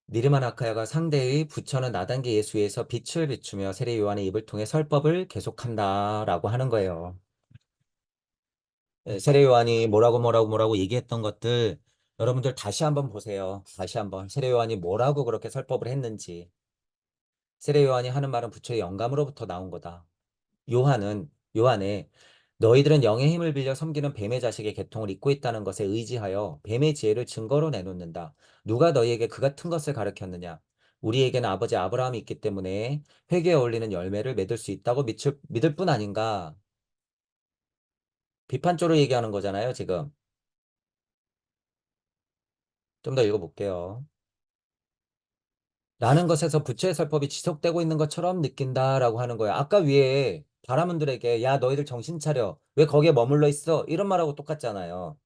니르마나카야가 상대의 부처는 나단계 예수에서 빛을 비추며 세례 요한의 입을 통해 설법을 계속한다라고 하는 거예요. 세례 요한이 뭐라고 얘기했던 것들 여러분들 다시 한번 보세요. 다시 한번 세례 요한이 뭐라고 그렇게 설법을 했는지. 세례 요한이 하는 말은 부처의 영감으로부터 나온 거다. 요한에 너희들은 영의 힘을 빌려 섬기는 뱀의 자식의 계통을 잇고 있다는 것에 의지하여 뱀의 지혜를 증거로 내놓는다. 누가 너희에게 그 같은 것을 가르쳤느냐? 우리에게는 아버지 아브라함이 있기 때문에 회개에 어울리는 열매를 맺을 수 있다고 믿을 뿐 아닌가? 비판적으로 얘기하는 거잖아요, 지금. 좀 더 읽어볼게요. 라는 것에서 부처의 설법이 지속되고 있는 것처럼 느낀다라고 하는 거예요. 아까 위에 바라문들에게 야 너희들 정신 차려. 왜 거기에 머물러 있어? 이런 말하고 똑같잖아요.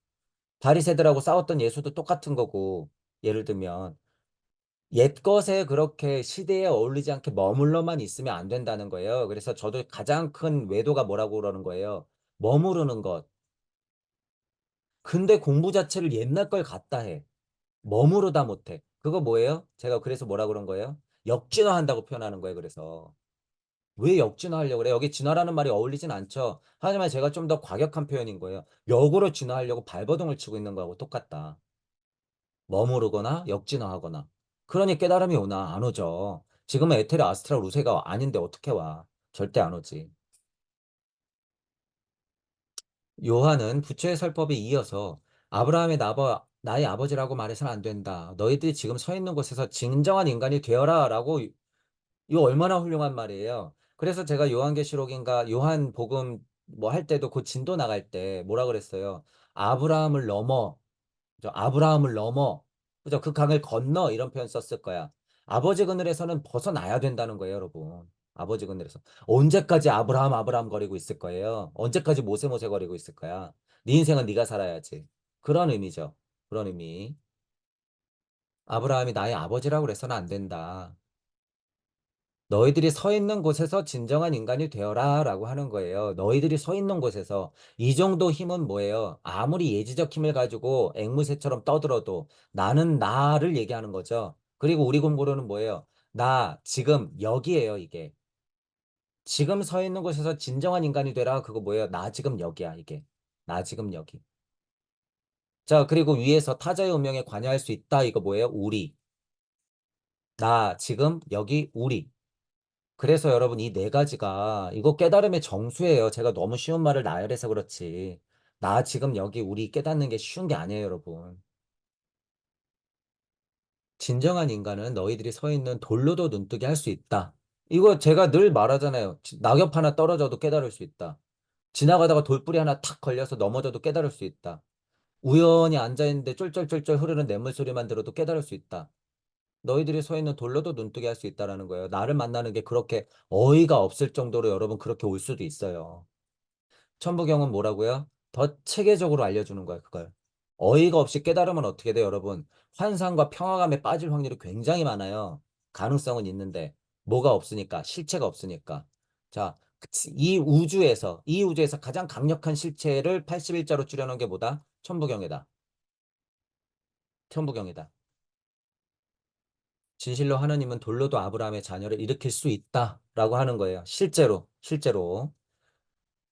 바리새들하고 싸웠던 예수도 똑같은 거고. 예를 들면 옛것에 그렇게 시대에 어울리지 않게 머물러만 있으면 안 된다는 거예요. 그래서 저도 가장 큰 외도가 뭐라고 그러는 거예요. 머무르는 것. 근데 공부 자체를 옛날 걸 갖다 해. 머무르다 못해. 그거 뭐예요? 제가 그래서 뭐라 그런 거예요? 역진화한다고 표현하는 거예요. 그래서. 왜 역진화하려고 그래? 여기 진화라는 말이 어울리진 않죠. 하지만 제가 좀 더 과격한 표현인 거예요. 역으로 진화하려고 발버둥을 치고 있는 거하고 똑같다. 머무르거나 역진화하거나. 그러니 깨달음이 오나? 안 오죠. 지금은 에테르 아스트랄 우세가 아닌데 어떻게 와? 절대 안 오지. 요한은 부처의 설법에 이어서 아브라함의 나의 아버지라고 말해서는 안 된다. 너희들이 지금 서 있는 곳에서 진정한 인간이 되어라. 라고 이거 얼마나 훌륭한 말이에요. 그래서 제가 요한계시록인가 요한복음 뭐 할 때도 그 진도 나갈 때 뭐라 그랬어요? 아브라함을 넘어, 그죠? 아브라함을 넘어, 그죠? 그 강을 건너 이런 표현 썼을 거야. 아버지 그늘에서는 벗어나야 된다는 거예요, 여러분. 아버지 그늘에서 언제까지 아브라함 거리고 있을 거예요? 언제까지 모세 거리고 있을 거야? 네 인생은 네가 살아야지. 그런 의미죠. 그런 의미. 아브라함이 나의 아버지라고 그래서는 안 된다. 너희들이 서 있는 곳에서 진정한 인간이 되어라 라고 하는 거예요. 너희들이 서 있는 곳에서 이 정도 힘은 뭐예요? 아무리 예지적 힘을 가지고 앵무새처럼 떠들어도 나는 나를 얘기하는 거죠. 그리고 우리 공부로는 뭐예요? 나 지금 여기에요, 이게. 지금 서 있는 곳에서 진정한 인간이 되라. 그거 뭐예요? 나 지금 여기야, 이게. 나 지금 여기. 자, 그리고 위에서 타자의 운명에 관여할 수 있다. 이거 뭐예요? 우리. 나 지금 여기 우리. 그래서 여러분 이 네 가지가 이거 깨달음의 정수예요. 제가 너무 쉬운 말을 나열해서 그렇지. 나 지금 여기 우리 깨닫는 게 쉬운 게 아니에요, 여러분. 진정한 인간은 너희들이 서 있는 돌로도 눈뜨게 할 수 있다. 이거 제가 늘 말하잖아요. 낙엽 하나 떨어져도 깨달을 수 있다. 지나가다가 돌뿌리 하나 탁 걸려서 넘어져도 깨달을 수 있다. 우연히 앉아있는데 쫄쫄쫄쫄 흐르는 냇물 소리만 들어도 깨달을 수 있다. 너희들이 서 있는 돌로도 눈뜨게 할 수 있다라는 거예요. 나를 만나는 게 그렇게 어이가 없을 정도로 여러분 그렇게 올 수도 있어요. 천부경은 뭐라고요? 더 체계적으로 알려주는 거예요, 그걸. 어이가 없이 깨달으면 어떻게 돼요, 여러분? 환상과 평화감에 빠질 확률이 굉장히 많아요. 가능성은 있는데, 뭐가 없으니까, 실체가 없으니까. 자, 이 우주에서 가장 강력한 실체를 81자로 줄여놓은 게 뭐다? 천부경이다. 천부경이다. 진실로 하느님은 돌로도 아브라함의 자녀를 일으킬 수 있다라고 하는 거예요. 실제로, 실제로.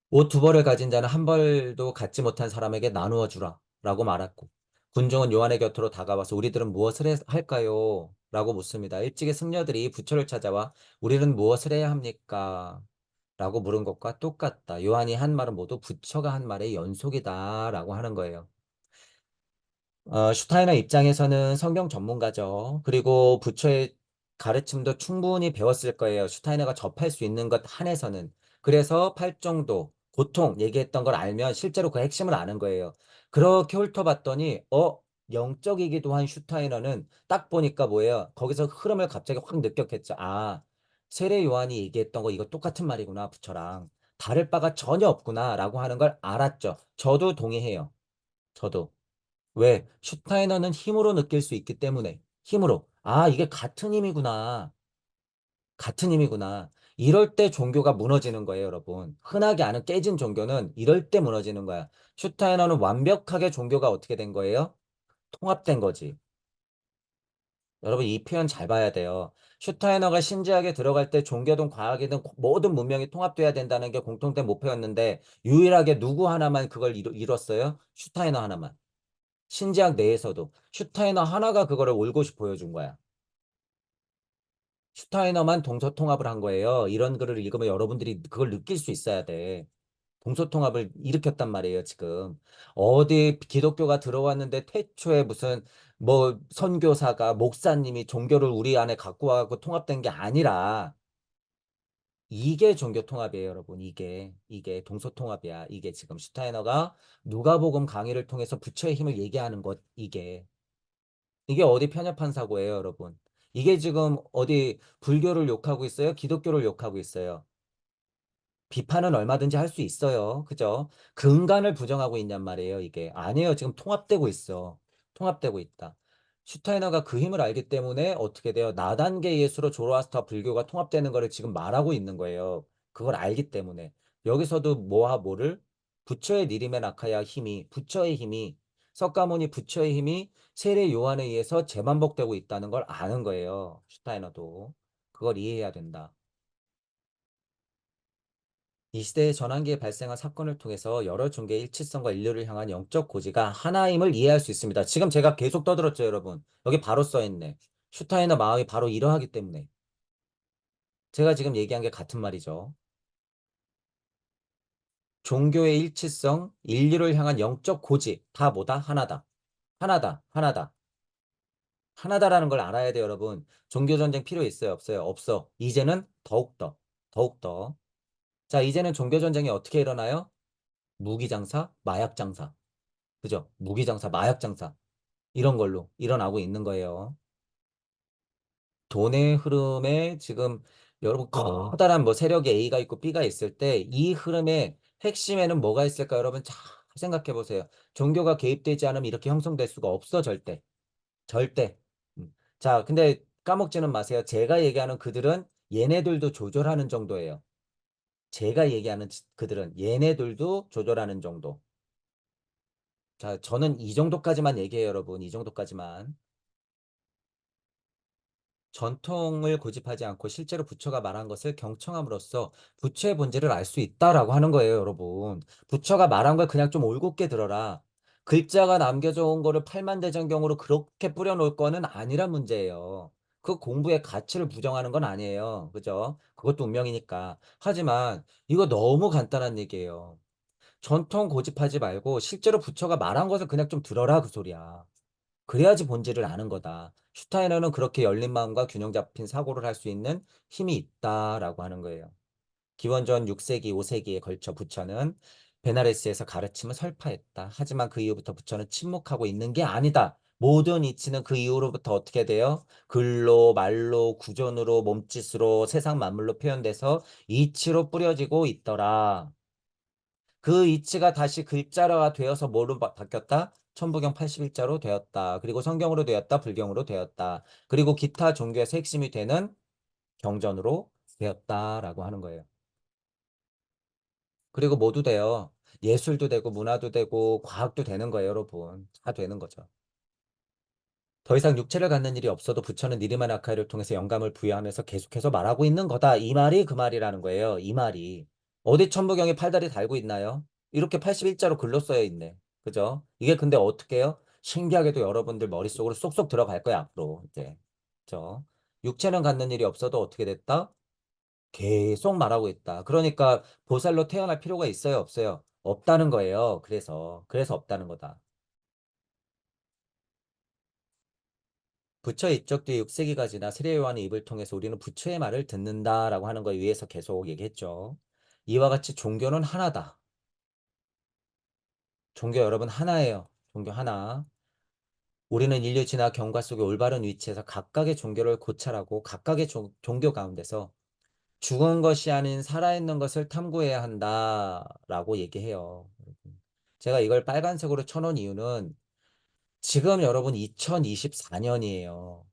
옷 두 벌을 가진 자는 한 벌도 갖지 못한 사람에게 나누어 주라 라고 말했고 군중은 요한의 곁으로 다가와서 우리들은 무엇을 할까요? 라고 묻습니다. 일찍의 승려들이 부처를 찾아와 우리는 무엇을 해야 합니까? 라고 물은 것과 똑같다. 요한이 한 말은 모두 부처가 한 말의 연속이다 라고 하는 거예요. 슈타이너 입장에서는 성경 전문가죠. 그리고 부처의 가르침도 충분히 배웠을 거예요. 슈타이너가 접할 수 있는 것 한에서는. 그래서 팔정도, 고통 얘기했던 걸 알면 실제로 그 핵심을 아는 거예요. 그렇게 훑어봤더니, 영적이기도 한 슈타이너는 딱 보니까 뭐예요? 거기서 흐름을 갑자기 확 느꼈겠죠. 아, 세례 요한이 얘기했던 거 이거 똑같은 말이구나, 부처랑. 다를 바가 전혀 없구나, 라고 하는 걸 알았죠. 저도 동의해요. 저도. 왜? 슈타이너는 힘으로 느낄 수 있기 때문에. 힘으로. 아, 이게 같은 힘이구나. 같은 힘이구나. 이럴 때 종교가 무너지는 거예요, 여러분. 흔하게 아는 깨진 종교는 이럴 때 무너지는 거야. 슈타이너는 완벽하게 종교가 어떻게 된 거예요? 통합된 거지. 여러분 이 표현 잘 봐야 돼요. 슈타이너가 신지하게 들어갈 때 종교든 과학이든 모든 문명이 통합돼야 된다는 게 공통된 목표였는데 유일하게 누구 하나만 그걸 이뤘어요? 슈타이너 하나만. 신지학 내에서도 슈타이너 하나가 그거를 올곧이 보여준 거야. 슈타이너만 동서통합을 한 거예요. 이런 글을 읽으면 여러분들이 그걸 느낄 수 있어야 돼. 동서통합을 일으켰단 말이에요, 지금. 어디 기독교가 들어왔는데 태초에 무슨 뭐 선교사가 목사님이 종교를 우리 안에 갖고 와고 통합된 게 아니라 이게 종교 통합이에요, 여러분. 이게 동서통합이야. 이게 지금 슈타이너가 누가복음 강의를 통해서 부처의 힘을 얘기하는 것 이게 어디 편협한 사고예요, 여러분. 이게 지금 어디 불교를 욕하고 있어요? 기독교를 욕하고 있어요. 비판은 얼마든지 할 수 있어요. 그죠? 근간을 부정하고 있냔 말이에요, 이게. 아니에요. 지금 통합되고 있어. 통합되고 있다. 슈타이너가 그 힘을 알기 때문에 어떻게 돼요? 나단계 예수로 조로아스터 불교가 통합되는 거를 지금 말하고 있는 거예요. 그걸 알기 때문에. 여기서도 뭐와 뭐를? 부처의 니림의 나카야 힘이, 부처의 힘이, 석가모니 부처의 힘이 세례 요한에 의해서 재반복되고 있다는 걸 아는 거예요. 슈타이너도. 그걸 이해해야 된다. 이 시대의 전환기에 발생한 사건을 통해서 여러 종교의 일치성과 인류를 향한 영적 고지가 하나임을 이해할 수 있습니다. 지금 제가 계속 떠들었죠, 여러분. 여기 바로 써있네. 슈타이너 마음이 바로 이러하기 때문에. 제가 지금 얘기한 게 같은 말이죠. 종교의 일치성, 인류를 향한 영적 고지, 다 뭐다? 하나다. 하나다. 하나다. 하나다라는 걸 알아야 돼요, 여러분. 종교전쟁 필요 있어요, 없어요? 없어. 이제는 더욱더, 더욱더. 자, 이제는 종교전쟁이 어떻게 일어나요? 무기장사, 마약장사. 그죠? 무기장사, 마약장사. 이런 걸로 일어나고 있는 거예요. 돈의 흐름에 지금 여러분 커다란 뭐 세력이 A가 있고 B가 있을 때 이 흐름의 핵심에는 뭐가 있을까 여러분 잘 생각해 보세요. 종교가 개입되지 않으면 이렇게 형성될 수가 없어 절대. 절대. 자, 근데 까먹지는 마세요. 제가 얘기하는 그들은 얘네들도 조절하는 정도예요. 제가 얘기하는 그들은 얘네들도 조절하는 정도. 자, 저는 이 정도까지만 얘기해요, 여러분. 이 정도까지만. 전통을 고집하지 않고 실제로 부처가 말한 것을 경청함으로써 부처의 본질을 알 수 있다라고 하는 거예요, 여러분. 부처가 말한 걸 그냥 좀 올곧게 들어라. 글자가 남겨져 온 거를 팔만대장경으로 그렇게 뿌려놓을 거는 아니란 문제예요. 그 공부의 가치를 부정하는 건 아니에요. 그죠? 그것도 운명이니까. 하지만 이거 너무 간단한 얘기예요. 전통 고집하지 말고 실제로 부처가 말한 것을 그냥 좀 들어라 그 소리야. 그래야지 본질을 아는 거다. 슈타이너는 그렇게 열린 마음과 균형 잡힌 사고를 할 수 있는 힘이 있다라고 하는 거예요. 기원전 6세기, 5세기에 걸쳐 부처는 베나레스에서 가르침을 설파했다. 하지만 그 이후부터 부처는 침묵하고 있는 게 아니다. 모든 이치는 그 이후로부터 어떻게 돼요? 글로, 말로, 구전으로, 몸짓으로, 세상 만물로 표현돼서 이치로 뿌려지고 있더라. 그 이치가 다시 글자가 되어서 뭐로 바뀌었다? 천부경 81자로 되었다. 그리고 성경으로 되었다. 불경으로 되었다. 그리고 기타 종교에서 핵심이 되는 경전으로 되었다라고 하는 거예요. 그리고 모두 돼요. 예술도 되고 문화도 되고 과학도 되는 거예요, 여러분. 다 되는 거죠. 더 이상 육체를 갖는 일이 없어도 부처는 니르마나 아카이를 통해서 영감을 부여하면서 계속해서 말하고 있는 거다. 이 말이 그 말이라는 거예요. 이 말이. 어디 천부경에 팔다리 달고 있나요? 이렇게 81자로 글로 써여 있네. 그죠? 이게 근데 어떻게 해요? 신기하게도 여러분들 머릿속으로 쏙쏙 들어갈 거야, 앞으로. 이제. 그죠? 육체는 갖는 일이 없어도 어떻게 됐다? 계속 말하고 있다. 그러니까 보살로 태어날 필요가 있어요, 없어요? 없다는 거예요. 그래서 없다는 거다. 부처의 입적 뒤에 6세기가 지나 세례요한의 입을 통해서 우리는 부처의 말을 듣는다라고 하는 거에 의해서 계속 얘기했죠. 이와 같이 종교는 하나다. 종교 여러분 하나예요. 종교 하나. 우리는 인류 진화 경과 속의 올바른 위치에서 각각의 종교를 고찰하고 각각의 종교 가운데서 죽은 것이 아닌 살아있는 것을 탐구해야 한다라고 얘기해요. 제가 이걸 빨간색으로 쳐놓은 이유는 지금 여러분 2024년이에요.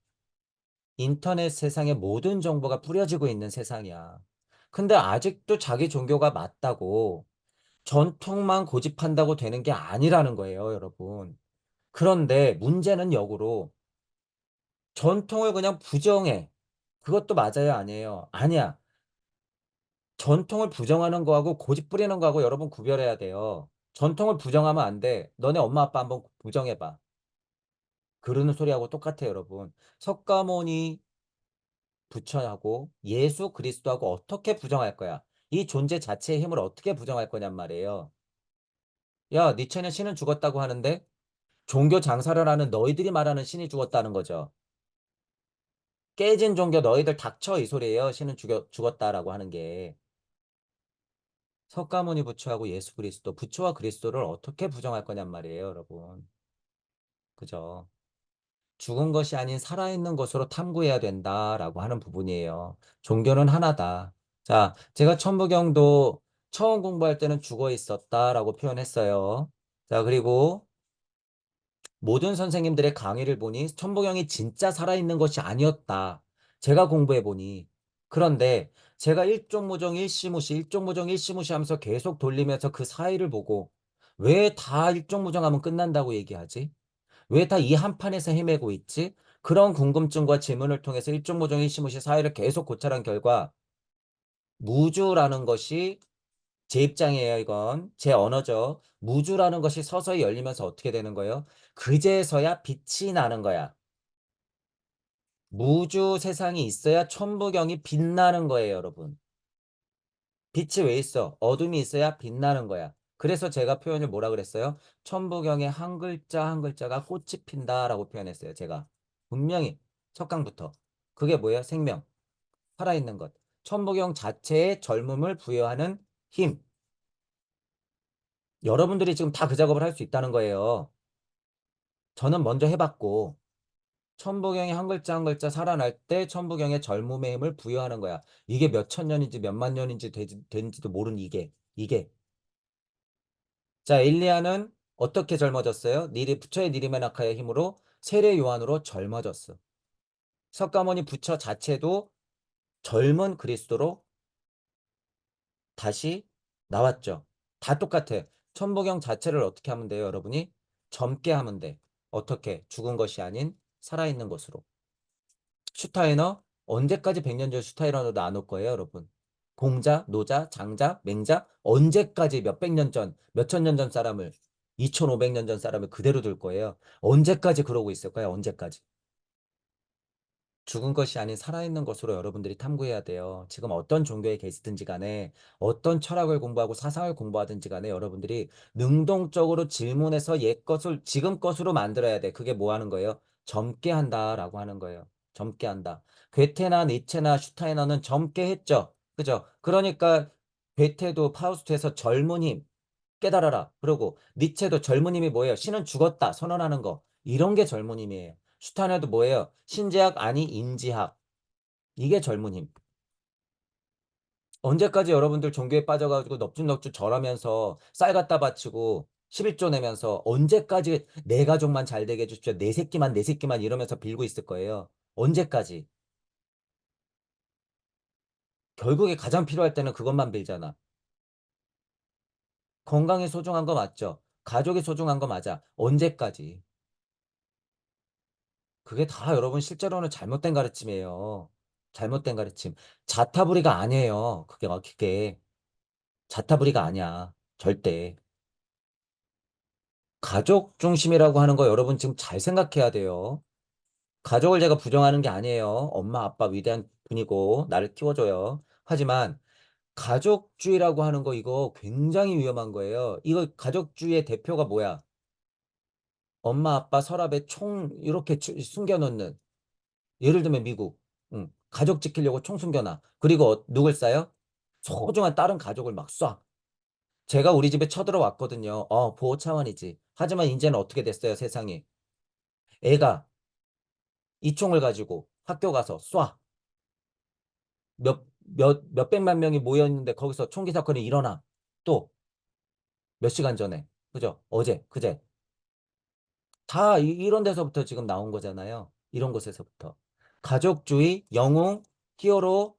인터넷 세상에 모든 정보가 뿌려지고 있는 세상이야. 근데 아직도 자기 종교가 맞다고 전통만 고집한다고 되는 게 아니라는 거예요, 여러분. 그런데 문제는 역으로 전통을 그냥 부정해. 그것도 맞아요, 아니에요? 아니야. 전통을 부정하는 거하고 고집 부리는 거하고 여러분 구별해야 돼요. 전통을 부정하면 안 돼. 너네 엄마 아빠 한번 부정해봐. 그러는 소리하고 똑같아요, 여러분. 석가모니 부처하고 예수 그리스도하고 어떻게 부정할 거야? 이 존재 자체의 힘을 어떻게 부정할 거냔 말이에요. 야, 니체는 신은 죽었다고 하는데 종교 장사를 하는 너희들이 말하는 신이 죽었다는 거죠. 깨진 종교 너희들 닥쳐 이 소리예요. 신은 죽었다라고 하는 게. 석가모니 부처하고 예수 그리스도, 부처와 그리스도를 어떻게 부정할 거냔 말이에요, 여러분. 그죠? 죽은 것이 아닌 살아있는 것으로 탐구해야 된다라고 하는 부분이에요. 종교는 하나다. 자, 제가 천부경도 처음 공부할 때는 죽어 있었다라고 표현했어요. 자, 그리고 모든 선생님들의 강의를 보니 천부경이 진짜 살아있는 것이 아니었다. 제가 공부해 보니. 그런데 제가 일종무정 일시무시, 일종무정 일시무시 하면서 계속 돌리면서 그 사이를 보고 왜 다 일종무정하면 끝난다고 얘기하지? 왜 다 이 한 판에서 헤매고 있지? 그런 궁금증과 질문을 통해서 일종무정 일시무시 사이를 계속 고찰한 결과 무주라는 것이 제 입장이에요, 이건. 제 언어죠. 무주라는 것이 서서히 열리면서 어떻게 되는 거예요? 그제서야 빛이 나는 거야. 무주 세상이 있어야 천부경이 빛나는 거예요, 여러분. 빛이 왜 있어? 어둠이 있어야 빛나는 거야. 그래서 제가 표현을 뭐라 그랬어요? 천부경의 한 글자 한 글자가 꽃이 핀다라고 표현했어요, 제가. 분명히 첫 강부터. 그게 뭐예요? 생명, 살아있는 것. 천부경 자체의 젊음을 부여하는 힘. 여러분들이 지금 다 그 작업을 할 수 있다는 거예요. 저는 먼저 해봤고, 천부경이 한 글자 한 글자 살아날 때 천부경의 젊음의 힘을 부여하는 거야. 이게 몇 천 년인지 몇 만 년인지 된지도 모르는 이게. 자, 엘리야는 어떻게 젊어졌어요? 부처의 니리메나카의 힘으로 세례 요한으로 젊어졌어. 석가모니 부처 자체도 젊은 그리스도로 다시 나왔죠. 다 똑같아. 천부경 자체를 어떻게 하면 돼요, 여러분이? 젊게 하면 돼. 어떻게? 죽은 것이 아닌 살아있는 것으로. 슈타이너 언제까지 100년 전 슈타이너로 나눌 거예요, 여러분? 공자, 노자, 장자, 맹자 언제까지 몇백 년 전, 몇천 년 전 사람을 2500년 전 사람을 그대로 둘 거예요. 언제까지 그러고 있을 거예요? 언제까지? 죽은 것이 아닌 살아있는 것으로 여러분들이 탐구해야 돼요. 지금 어떤 종교에 계시든지 간에 어떤 철학을 공부하고 사상을 공부하든지 간에 여러분들이 능동적으로 질문해서 옛 것을 지금 것으로 만들어야 돼. 그게 뭐 하는 거예요? 젊게 한다라고 하는 거예요. 젊게 한다. 괴테나 니체나 슈타이너는 젊게 했죠. 그죠? 그러니까 괴테도 파우스트에서 젊은 힘 깨달아라. 그러고 니체도 젊은 힘이 뭐예요? 신은 죽었다. 선언하는 거. 이런 게 젊은 힘이에요. 슈타네도 뭐예요? 신제학 아니 인지학. 이게 젊은 힘. 언제까지 여러분들 종교에 빠져가지고 넙죽넙죽 절하면서 쌀 갖다 바치고 11조 내면서 언제까지 내 가족만 잘 되게 해주십시오. 내 새끼만 이러면서 빌고 있을 거예요. 언제까지? 결국에 가장 필요할 때는 그것만 빌잖아. 건강이 소중한 거 맞죠? 가족이 소중한 거 맞아. 언제까지? 그게 다 여러분 실제로는 잘못된 가르침이에요. 잘못된 가르침. 자타부리가 아니에요. 그게 자타부리가 아니야. 절대. 가족 중심이라고 하는 거 여러분 지금 잘 생각해야 돼요. 가족을 제가 부정하는 게 아니에요. 엄마, 아빠 위대한 분이고 나를 키워줘요. 하지만 가족주의라고 하는 거 이거 굉장히 위험한 거예요. 이거 가족주의의 대표가 뭐야? 엄마, 아빠 서랍에 총 이렇게 숨겨놓는 예를 들면 미국. 응. 가족 지키려고 총 숨겨놔. 그리고 누굴 쏴요? 소중한 다른 가족을 막 쏴. 제가 우리 집에 쳐들어왔거든요. 보호 차원이지. 하지만 이제는 어떻게 됐어요, 세상이. 애가 이 총을 가지고 학교 가서 쏴. 몇백만 명이 모여 있는데 거기서 총기 사건이 일어나. 또 몇 시간 전에. 그죠? 어제, 그제. 다 이런 데서부터 지금 나온 거잖아요. 이런 곳에서부터. 가족주의, 영웅, 히어로.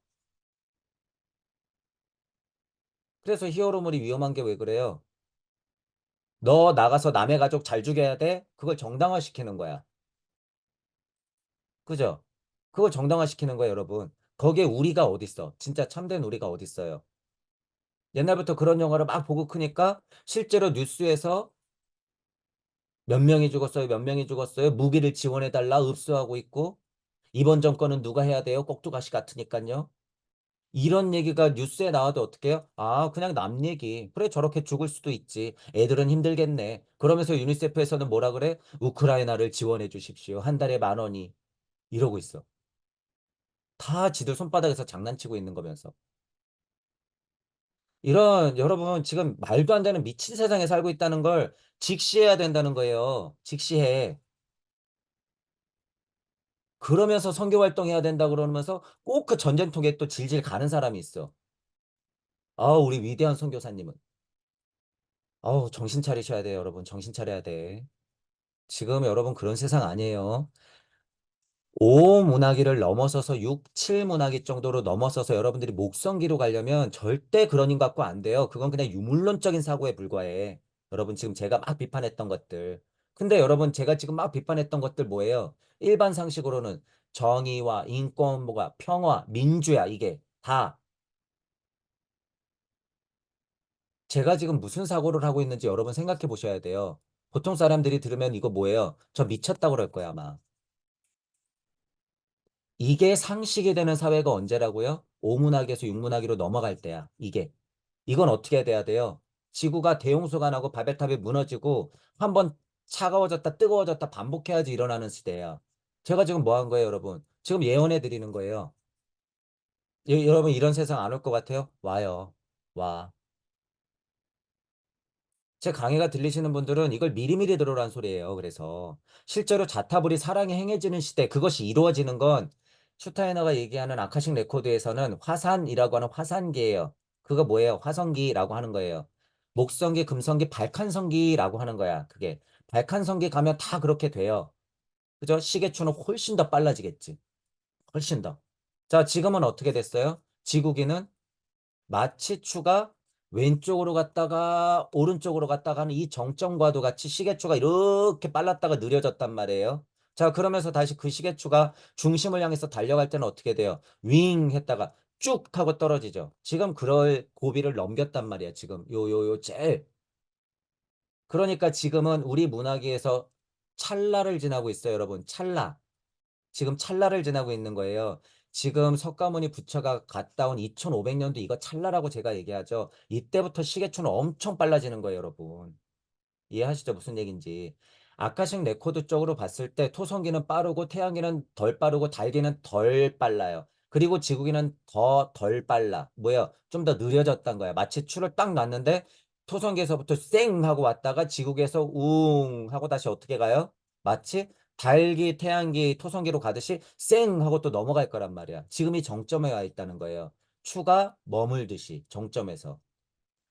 그래서 히어로물이 위험한 게 왜 그래요? 너 나가서 남의 가족 잘 죽여야 돼? 그걸 정당화시키는 거야. 그죠? 그걸 정당화시키는 거예요, 여러분. 거기에 우리가 어딨어? 진짜 참된 우리가 어딨어요? 옛날부터 그런 영화를 막 보고 크니까 실제로 뉴스에서 몇 명이 죽었어요, 몇 명이 죽었어요, 무기를 지원해달라 읍수하고 있고, 이번 정권은 누가 해야 돼요? 꼭두가시 같으니까요. 이런 얘기가 뉴스에 나와도 어떡해요? 아, 그냥 남 얘기. 그래, 저렇게 죽을 수도 있지. 애들은 힘들겠네. 그러면서 유니세프에서는 뭐라 그래? 우크라이나를 지원해 주십시오. 한 달에 10,000원이. 이러고 있어. 다 지들 손바닥에서 장난치고 있는 거면서. 이런, 여러분, 지금 말도 안 되는 미친 세상에 살고 있다는 걸 직시해야 된다는 거예요. 직시해. 그러면서 선교 활동해야 된다 그러면서 꼭 그 전쟁통에 또 질질 가는 사람이 있어. 아, 우리 위대한 선교사님은. 아우, 정신 차리셔야 돼요, 여러분. 정신 차려야 돼. 지금 여러분 그런 세상 아니에요. 5문화기를 넘어서서 6, 7문화기 정도로 넘어서서 여러분들이 목성기로 가려면 절대 그런 인 갖고 안 돼요. 그건 그냥 유물론적인 사고에 불과해. 여러분 지금 제가 막 비판했던 것들. 근데 여러분 제가 지금 막 비판했던 것들 뭐예요? 일반 상식으로는 정의와 인권과 평화, 민주야 이게 다 제가 지금 무슨 사고를 하고 있는지 여러분 생각해 보셔야 돼요. 보통 사람들이 들으면 이거 뭐예요? 저 미쳤다고 그럴 거야 아마. 이게 상식이 되는 사회가 언제라고요? 오문학에서 육문학으로 넘어갈 때야. 이게. 이건 어떻게 돼야 돼요? 지구가 대홍수가 나고 바벨탑이 무너지고 한번 차가워졌다 뜨거워졌다 반복해야지 일어나는 시대야. 제가 지금 뭐 한 거예요, 여러분? 지금 예언해 드리는 거예요. 여러분 이런 세상 안 올 것 같아요? 와요. 와. 제 강의가 들리시는 분들은 이걸 미리미리 들으라는 소리예요. 그래서 실제로 자타불이 사랑이 행해지는 시대 그것이 이루어지는 건 슈타이너가 얘기하는 아카식 레코드에서는 화산이라고 하는 화산기예요. 그거 뭐예요? 화성기라고 하는 거예요. 목성기, 금성기, 발칸성기라고 하는 거야. 그게 발칸성기 가면 다 그렇게 돼요. 그죠? 시계추는 훨씬 더 빨라지겠지. 훨씬 더. 자, 지금은 어떻게 됐어요? 지구기는 마취추가 왼쪽으로 갔다가 오른쪽으로 갔다가 하는 이 정점과도 같이 시계추가 이렇게 빨랐다가 느려졌단 말이에요. 자, 그러면서 다시 그 시계추가 중심을 향해서 달려갈 때는 어떻게 돼요? 윙 했다가 쭉 하고 떨어지죠. 지금 그럴 고비를 넘겼단 말이에요. 지금 요 제일. 그러니까 지금은 우리 문화계에서 찰나를 지나고 있어요, 여러분. 찰나. 지금 찰나를 지나고 있는 거예요. 지금 석가모니 부처가 갔다 온 2500년도 이거 찰나라고 제가 얘기하죠. 이때부터 시계추는 엄청 빨라지는 거예요, 여러분. 이해하시죠? 무슨 얘기인지. 아카식 레코드 쪽으로 봤을 때 토성기는 빠르고 태양기는 덜 빠르고 달기는 덜 빨라요. 그리고 지구기는 더 덜 빨라. 뭐야? 좀 더 느려졌단 거야. 마치 추를 딱 놨는데 토성기에서부터 쌩 하고 왔다가 지구기에서 웅 하고 다시 어떻게 가요? 마치 달기, 태양기, 토성기로 가듯이 쌩 하고 또 넘어갈 거란 말이야. 지금이 정점에 와 있다는 거예요. 추가 머물듯이 정점에서.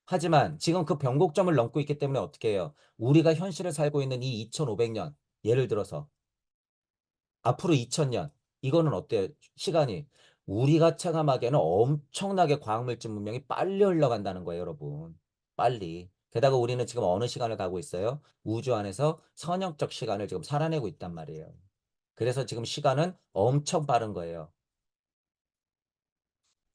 하지만 지금 그 변곡점을 넘고 있기 때문에 어떻게 해요? 우리가 현실을 살고 있는 이 2500년, 예를 들어서 앞으로 2000년, 이거는 어때요? 시간이. 우리가 체감하기에는 엄청나게 과학물질 문명이 빨리 흘러간다는 거예요, 여러분. 빨리. 게다가 우리는 지금 어느 시간을 가고 있어요? 우주 안에서 선형적 시간을 지금 살아내고 있단 말이에요. 그래서 지금 시간은 엄청 빠른 거예요.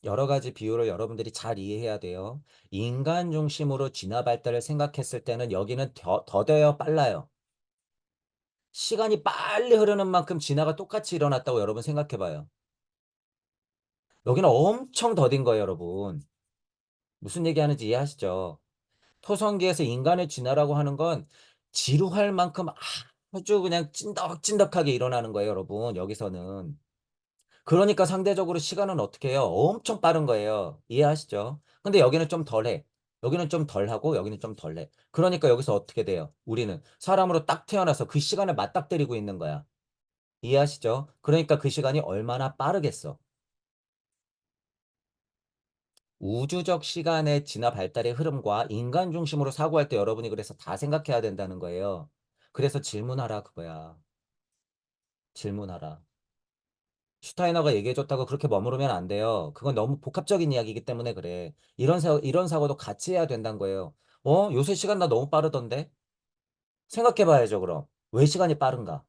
여러 가지 비율을 여러분들이 잘 이해해야 돼요. 인간 중심으로 진화 발달을 생각했을 때는 여기는 더뎌요, 빨라요. 시간이 빨리 흐르는 만큼 진화가 똑같이 일어났다고 여러분 생각해 봐요. 여기는 엄청 더딘 거예요, 여러분. 무슨 얘기하는지 이해하시죠? 토성기에서 인간의 진화라고 하는 건 지루할 만큼 아주 그냥 찐덕찐덕하게 일어나는 거예요, 여러분. 여기서는. 그러니까 상대적으로 시간은 어떻게 해요? 엄청 빠른 거예요. 이해하시죠? 근데 여기는 좀 덜해. 여기는 좀 덜하고 여기는 좀 덜해. 그러니까 여기서 어떻게 돼요? 우리는 사람으로 딱 태어나서 그 시간을 맞닥뜨리고 있는 거야. 이해하시죠? 그러니까 그 시간이 얼마나 빠르겠어. 우주적 시간의 진화 발달의 흐름과 인간 중심으로 사고할 때 여러분이 그래서 다 생각해야 된다는 거예요. 그래서 질문하라 그거야. 질문하라. 슈타이너가 얘기해줬다고 그렇게 머무르면 안 돼요. 그건 너무 복합적인 이야기이기 때문에 그래. 이런 사고도 같이 해야 된다는 거예요. 요새 시간 나 너무 빠르던데? 생각해봐야죠, 그럼. 왜 시간이 빠른가?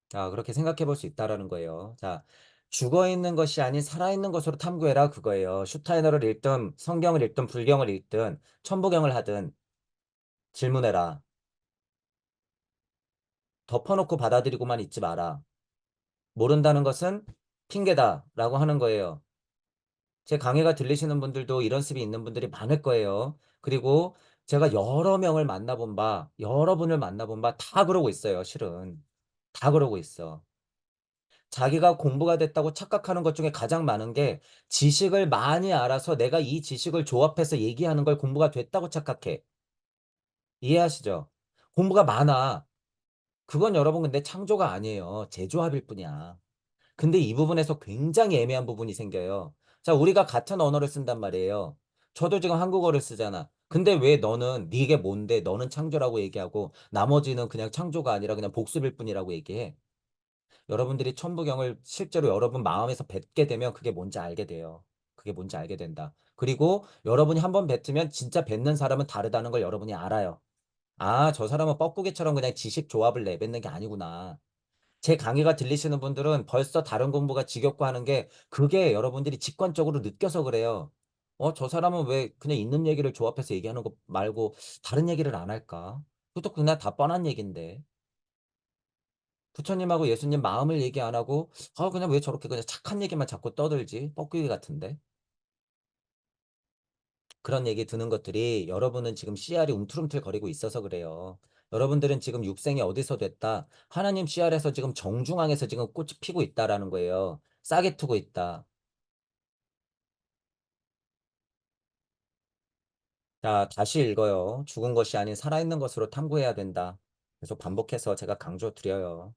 자, 그렇게 생각해 볼 수 있다라는 거예요. 자, 죽어 있는 것이 아닌 살아있는 것으로 탐구해라 그거예요. 슈타이너를 읽든 성경을 읽든 불경을 읽든 천부경을 하든 질문해라. 덮어놓고 받아들이고만 있지 마라. 모른다는 것은 핑계다라고 하는 거예요. 제 강의가 들리시는 분들도 이런 습이 있는 분들이 많을 거예요. 그리고 제가 여러 명을 만나본 바, 여러분을 만나본 바 다 그러고 있어요, 실은. 다 그러고 있어. 자기가 공부가 됐다고 착각하는 것 중에 가장 많은 게 지식을 많이 알아서 내가 이 지식을 조합해서 얘기하는 걸 공부가 됐다고 착각해. 이해하시죠? 공부가 많아. 그건 여러분 근데 창조가 아니에요. 재조합일 뿐이야. 근데 이 부분에서 굉장히 애매한 부분이 생겨요. 자, 우리가 같은 언어를 쓴단 말이에요. 저도 지금 한국어를 쓰잖아. 근데 왜 너는 네게 뭔데 너는 창조라고 얘기하고 나머지는 그냥 창조가 아니라 그냥 복습일 뿐이라고 얘기해. 여러분들이 천부경을 실제로 여러분 마음에서 뱉게 되면 그게 뭔지 알게 돼요. 그게 뭔지 알게 된다. 그리고 여러분이 한번 뱉으면 진짜 뱉는 사람은 다르다는 걸 여러분이 알아요. 아, 저 사람은 뻐꾸기처럼 그냥 지식 조합을 내뱉는 게 아니구나. 제 강의가 들리시는 분들은 벌써 다른 공부가 지겹고 하는 게 그게 여러분들이 직관적으로 느껴서 그래요. 저 사람은 왜 그냥 있는 얘기를 조합해서 얘기하는 거 말고 다른 얘기를 안 할까? 그것도 그냥 다 뻔한 얘기인데. 부처님하고 예수님 마음을 얘기 안 하고, 그냥 왜 저렇게 그냥 착한 얘기만 자꾸 떠들지? 뻐꾸기 같은데. 그런 얘기 드는 것들이 여러분은 지금 씨알이 움틀움틀 거리고 있어서 그래요. 여러분들은 지금 육생이 어디서 됐다. 하나님 씨알에서 지금 정중앙에서 지금 꽃이 피고 있다라는 거예요. 싸게 트고 있다. 자, 다시 읽어요. 죽은 것이 아닌 살아있는 것으로 탐구해야 된다. 계속 반복해서 제가 강조 드려요.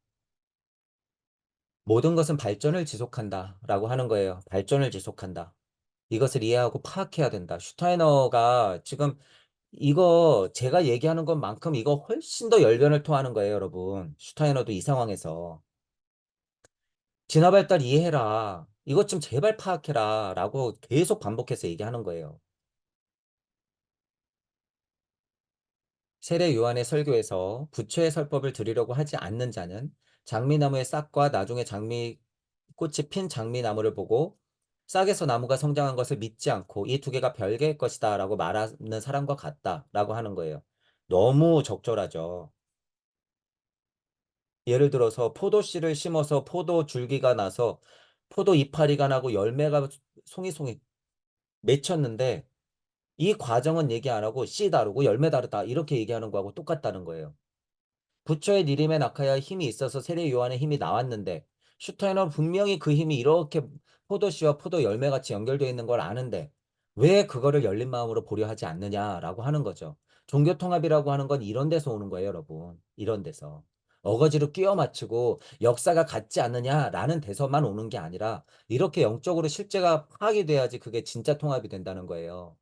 모든 것은 발전을 지속한다. 라고 하는 거예요. 발전을 지속한다. 이것을 이해하고 파악해야 된다. 슈타이너가 지금 이거 제가 얘기하는 것만큼 이거 훨씬 더 열변을 토하는 거예요, 여러분. 슈타이너도 이 상황에서. 진화 발달 이해해라. 이것 좀 제발 파악해라. 라고 계속 반복해서 얘기하는 거예요. 세례 요한의 설교에서 부처의 설법을 들으려고 하지 않는 자는 장미나무의 싹과 나중에 꽃이 핀 장미나무를 보고 싹에서 나무가 성장한 것을 믿지 않고 이 두 개가 별개의 것이다 라고 말하는 사람과 같다 라고 하는 거예요. 너무 적절하죠. 예를 들어서 포도 씨를 심어서 포도 줄기가 나서 포도 이파리가 나고 열매가 송이송이 맺혔는데 이 과정은 얘기 안 하고 씨 다르고 열매 다르다 이렇게 얘기하는 거하고 똑같다는 거예요. 부처의 니림의 낙하야 힘이 있어서 세례 요한의 힘이 나왔는데 슈타이너는 분명히 그 힘이 이렇게 포도씨와 포도 열매같이 연결되어 있는 걸 아는데 왜 그거를 열린 마음으로 보려 하지 않느냐라고 하는 거죠. 종교통합이라고 하는 건 이런 데서 오는 거예요, 여러분. 이런 데서. 어거지로 끼워 맞추고 역사가 같지 않느냐라는 데서만 오는 게 아니라 이렇게 영적으로 실제가 파악이 돼야지 그게 진짜 통합이 된다는 거예요.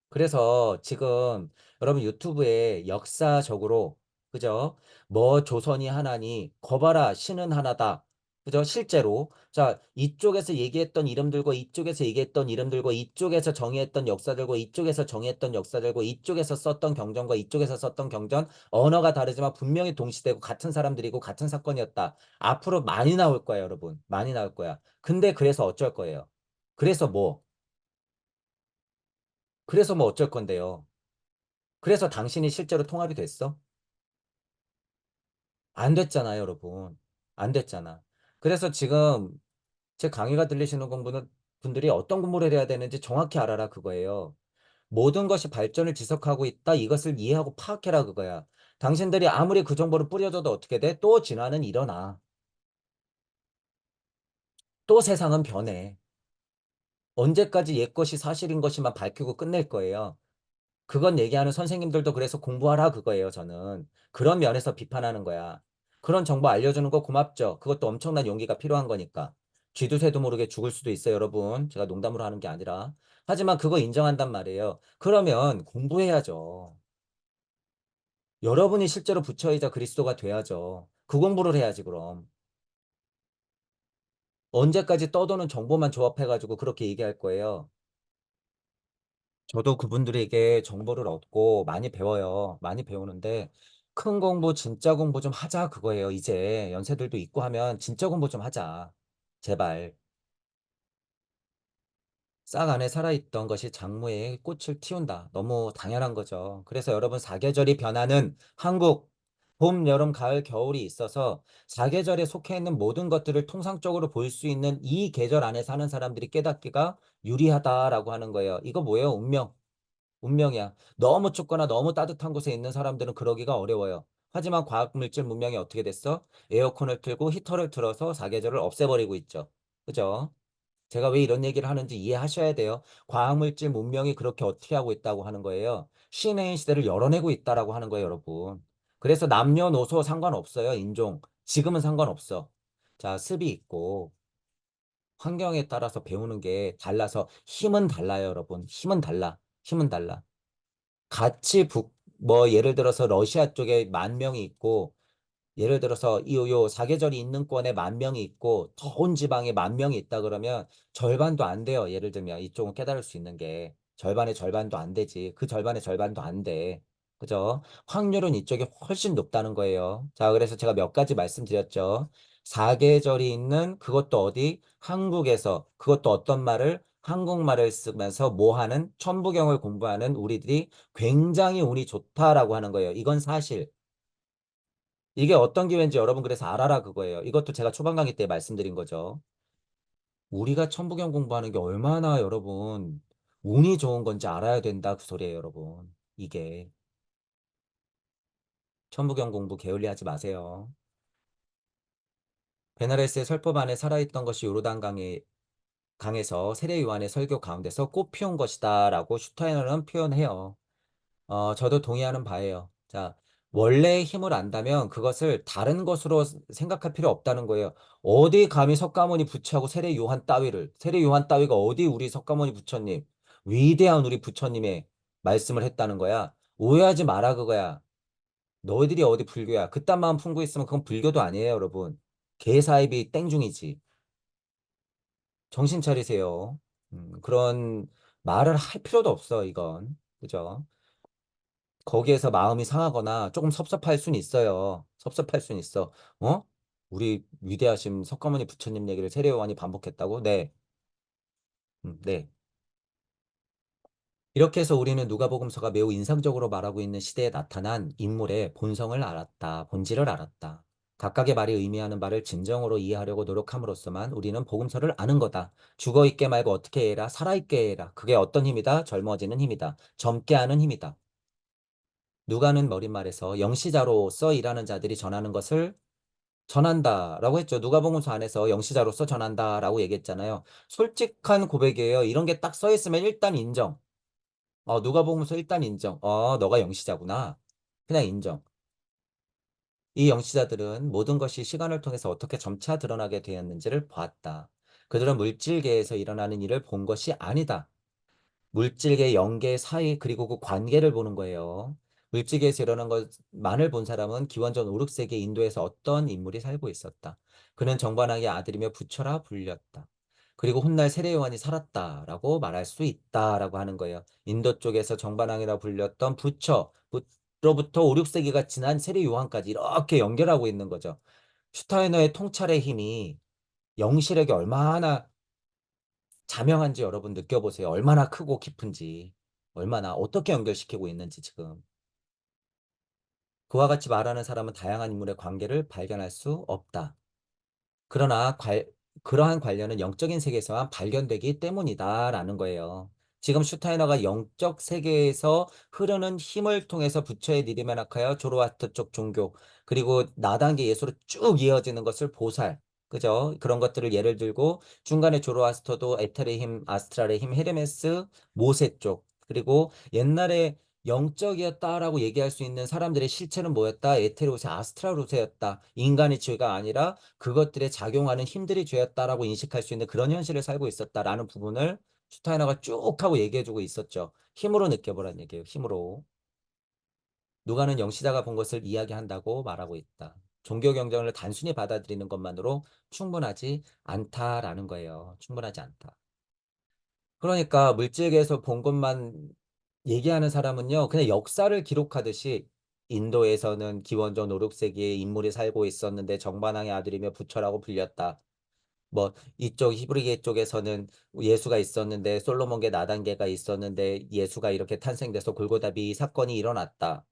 그래서 지금 여러분 유튜브에 역사적으로 그죠? 뭐 조선이 하나니 거봐라 신은 하나다. 그죠? 실제로 자 이쪽에서 얘기했던 이름들과 이쪽에서 얘기했던 이름들과 이쪽에서 정의했던 역사들과 이쪽에서 정의했던 역사들과 이쪽에서 썼던 경전과 이쪽에서 썼던 경전 언어가 다르지만 분명히 동시되고 같은 사람들이고 같은 사건이었다. 앞으로 많이 나올 거야, 여러분. 많이 나올 거야. 근데 그래서 어쩔 거예요? 그래서 뭐? 그래서 뭐 어쩔 건데요? 그래서 당신이 실제로 통합이 됐어? 안 됐잖아요, 여러분. 안 됐잖아. 그래서 지금 제 강의가 들리시는 분들이 어떤 공부를 해야 되는지 정확히 알아라 그거예요. 모든 것이 발전을 지속하고 있다. 이것을 이해하고 파악해라 그거야. 당신들이 아무리 그 정보를 뿌려줘도 어떻게 돼? 또 진화는 일어나. 또 세상은 변해. 언제까지 옛 것이 사실인 것이만 밝히고 끝낼 거예요. 그건 얘기하는 선생님들도 그래서 공부하라 그거예요, 저는. 그런 면에서 비판하는 거야. 그런 정보 알려주는 거 고맙죠. 그것도 엄청난 용기가 필요한 거니까. 쥐도 새도 모르게 죽을 수도 있어요, 여러분. 제가 농담으로 하는 게 아니라. 하지만 그거 인정한단 말이에요. 그러면 공부해야죠. 여러분이 실제로 부처이자 그리스도가 돼야죠. 그 공부를 해야지, 그럼. 언제까지 떠도는 정보만 조합해가지고 그렇게 얘기할 거예요. 저도 그분들에게 정보를 얻고 많이 배워요. 많이 배우는데, 큰 공부, 진짜 공부 좀 하자 그거예요. 이제 연세들도 있고 하면 진짜 공부 좀 하자. 제발. 싹 안에 살아있던 것이 장무에 꽃을 틔운다. 너무 당연한 거죠. 그래서 여러분 사계절이 변하는 한국, 봄, 여름, 가을, 겨울이 있어서 사계절에 속해 있는 모든 것들을 통상적으로 볼 수 있는 이 계절 안에 사는 사람들이 깨닫기가 유리하다라고 하는 거예요. 이거 뭐예요? 운명. 운명이야. 너무 춥거나 너무 따뜻한 곳에 있는 사람들은 그러기가 어려워요. 하지만 과학물질 문명이 어떻게 됐어? 에어컨을 틀고 히터를 틀어서 사계절을 없애버리고 있죠. 그죠? 제가 왜 이런 얘기를 하는지 이해하셔야 돼요. 과학물질 문명이 그렇게 어떻게 하고 있다고 하는 거예요. 신의 시대를 열어내고 있다라고 하는 거예요, 여러분. 그래서 남녀노소 상관없어요, 인종. 지금은 상관없어. 자, 습이 있고 환경에 따라서 배우는 게 달라서 힘은 달라요, 여러분. 힘은 달라. 힘은 달라. 같이 뭐 예를 들어서 러시아 쪽에 10,000명이 있고 예를 들어서 요 사계절이 있는 권에 10,000명이 있고 더운 지방에 10,000명이 있다 그러면 절반도 안 돼요. 예를 들면 이쪽은 깨달을 수 있는 게 절반의 절반도 안 되지. 그 절반의 절반도 안 돼. 그죠? 확률은 이쪽이 훨씬 높다는 거예요. 자, 그래서 제가 몇 가지 말씀드렸죠. 사계절이 있는 그것도 어디? 한국에서 그것도 어떤 말을? 한국말을 쓰면서 뭐 하는? 천부경을 공부하는 우리들이 굉장히 운이 좋다라고 하는 거예요. 이건 사실. 이게 어떤 기회인지 여러분 그래서 알아라 그거예요. 이것도 제가 초반 강의 때 말씀드린 거죠. 우리가 천부경 공부하는 게 얼마나 여러분 운이 좋은 건지 알아야 된다 그 소리예요, 여러분. 이게 천부경 공부 게을리하지 마세요. 베나레스의 설법 안에 살아있던 것이 요르단 강에서 세례 요한의 설교 가운데서 꽃 피운 것이다라고 슈타이너는 표현해요. 저도 동의하는 바예요. 자, 원래의 힘을 안다면 그것을 다른 것으로 생각할 필요 없다는 거예요. 어디 감히 석가모니 부처하고 세례 요한 따위가 어디 우리 석가모니 부처님, 위대한 우리 부처님의 말씀을 했다는 거야. 오해하지 마라 그거야. 너희들이 어디 불교야. 그딴 마음 품고 있으면 그건 불교도 아니에요, 여러분. 개사입이 땡중이지. 정신 차리세요. 그런 말을 할 필요도 없어, 이건. 그죠? 거기에서 마음이 상하거나 조금 섭섭할 순 있어요. 섭섭할 순 있어. 어? 우리 위대하신 석가모니 부처님 얘기를 세례요한이 반복했다고? 네. 네. 이렇게 해서 우리는 누가복음서가 매우 인상적으로 말하고 있는 시대에 나타난 인물의 본성을 알았다. 본질을 알았다. 각각의 말이 의미하는 바를 진정으로 이해하려고 노력함으로써만 우리는 복음서를 아는 거다. 죽어 있게 말고 어떻게 해라? 살아 있게 해라. 그게 어떤 힘이다? 젊어지는 힘이다. 젊게 하는 힘이다. 누가는 머릿말에서 영시자로서 일하는 자들이 전하는 것을 전한다라고 했죠. 누가복음서 안에서 영시자로서 전한다라고 얘기했잖아요. 솔직한 고백이에요. 이런 게 딱 써 있으면 일단 인정. 누가복음서 일단 인정. 너가 영시자구나. 그냥 인정. 이 영시자들은 모든 것이 시간을 통해서 어떻게 점차 드러나게 되었는지를 보았다. 그들은 물질계에서 일어나는 일을 본 것이 아니다. 물질계, 영계 사이 그리고 그 관계를 보는 거예요. 물질계에서 일어난 것만을 본 사람은 기원전 5, 6세기 인도에서 어떤 인물이 살고 있었다. 그는 정반왕의 아들이며 부처라 불렸다. 그리고 훗날 세례요한이 살았다라고 말할 수 있다라고 하는 거예요. 인도 쪽에서 정반왕이라 불렸던 부처로부터 5, 6세기가 지난 세례요한까지 이렇게 연결하고 있는 거죠. 슈타이너의 통찰의 힘이 영실에게 얼마나 자명한지 여러분 느껴보세요. 얼마나 크고 깊은지, 얼마나 어떻게 연결시키고 있는지 지금. 그와 같이 말하는 사람은 다양한 인물의 관계를 발견할 수 없다. 그러나 그러한 관련은 영적인 세계에서만 발견되기 때문이다라는 거예요. 지금 슈타이너가 영적 세계에서 흐르는 힘을 통해서 부처의 니르메나카야 조로아스터 쪽 종교 그리고 나단계 예수로 쭉 이어지는 것을 보살 그죠? 그런 것들을 예를 들고 중간에 조로아스터도 에텔의 힘, 아스트랄의 힘, 헤르메스, 모세 쪽 그리고 옛날에 영적이었다라고 얘기할 수 있는 사람들의 실체는 뭐였다? 에테로세, 아스트랄로세였다. 인간의 죄가 아니라 그것들에 작용하는 힘들이 죄였다라고 인식할 수 있는 그런 현실을 살고 있었다라는 부분을 슈타이너가 쭉 하고 얘기해주고 있었죠. 힘으로 느껴보라는 얘기예요. 힘으로. 누가는 영시자가 본 것을 이야기한다고 말하고 있다. 종교 경전을 단순히 받아들이는 것만으로 충분하지 않다라는 거예요. 충분하지 않다. 그러니까 물질계에서 본 것만 얘기하는 사람은요, 그냥 역사를 기록하듯이 인도에서는 기원전 5, 6세기에 인물이 살고 있었는데 정반왕의 아들이며 부처라고 불렸다. 뭐 이쪽 히브리계 쪽에서는 예수가 있었는데 솔로몬계 나단계가 있었는데 예수가 이렇게 탄생돼서 골고다비 사건이 일어났다.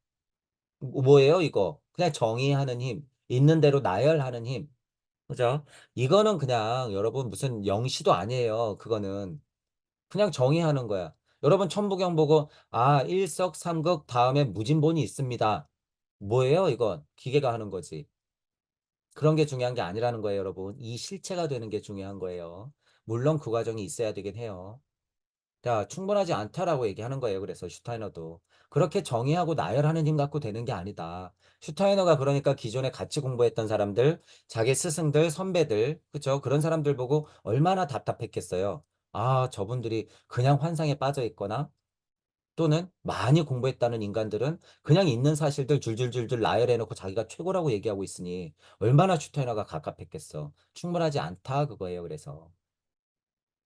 뭐예요, 이거? 그냥 정의하는 힘, 있는 대로 나열하는 힘. 그죠? 이거는 그냥 여러분 무슨 영시도 아니에요. 그거는 그냥 정의하는 거야. 여러분 천부경 보고 일석삼극 다음에 무진본이 있습니다. 뭐예요, 이건? 기계가 하는 거지. 그런 게 중요한 게 아니라는 거예요, 여러분. 이 실체가 되는 게 중요한 거예요. 물론 그 과정이 있어야 되긴 해요. 자, 충분하지 않다라고 얘기하는 거예요. 그래서 슈타이너도. 그렇게 정의하고 나열하는 힘 갖고 되는 게 아니다. 슈타이너가 그러니까 기존에 같이 공부했던 사람들, 자기 스승들, 선배들, 그쵸? 그런 사람들 보고 얼마나 답답했겠어요. 저분들이 그냥 환상에 빠져 있거나 또는 많이 공부했다는 인간들은 그냥 있는 사실들 줄줄줄줄 나열해놓고 자기가 최고라고 얘기하고 있으니 얼마나 슈타이너가 갑갑했겠어. 충분하지 않다 그거예요. 그래서.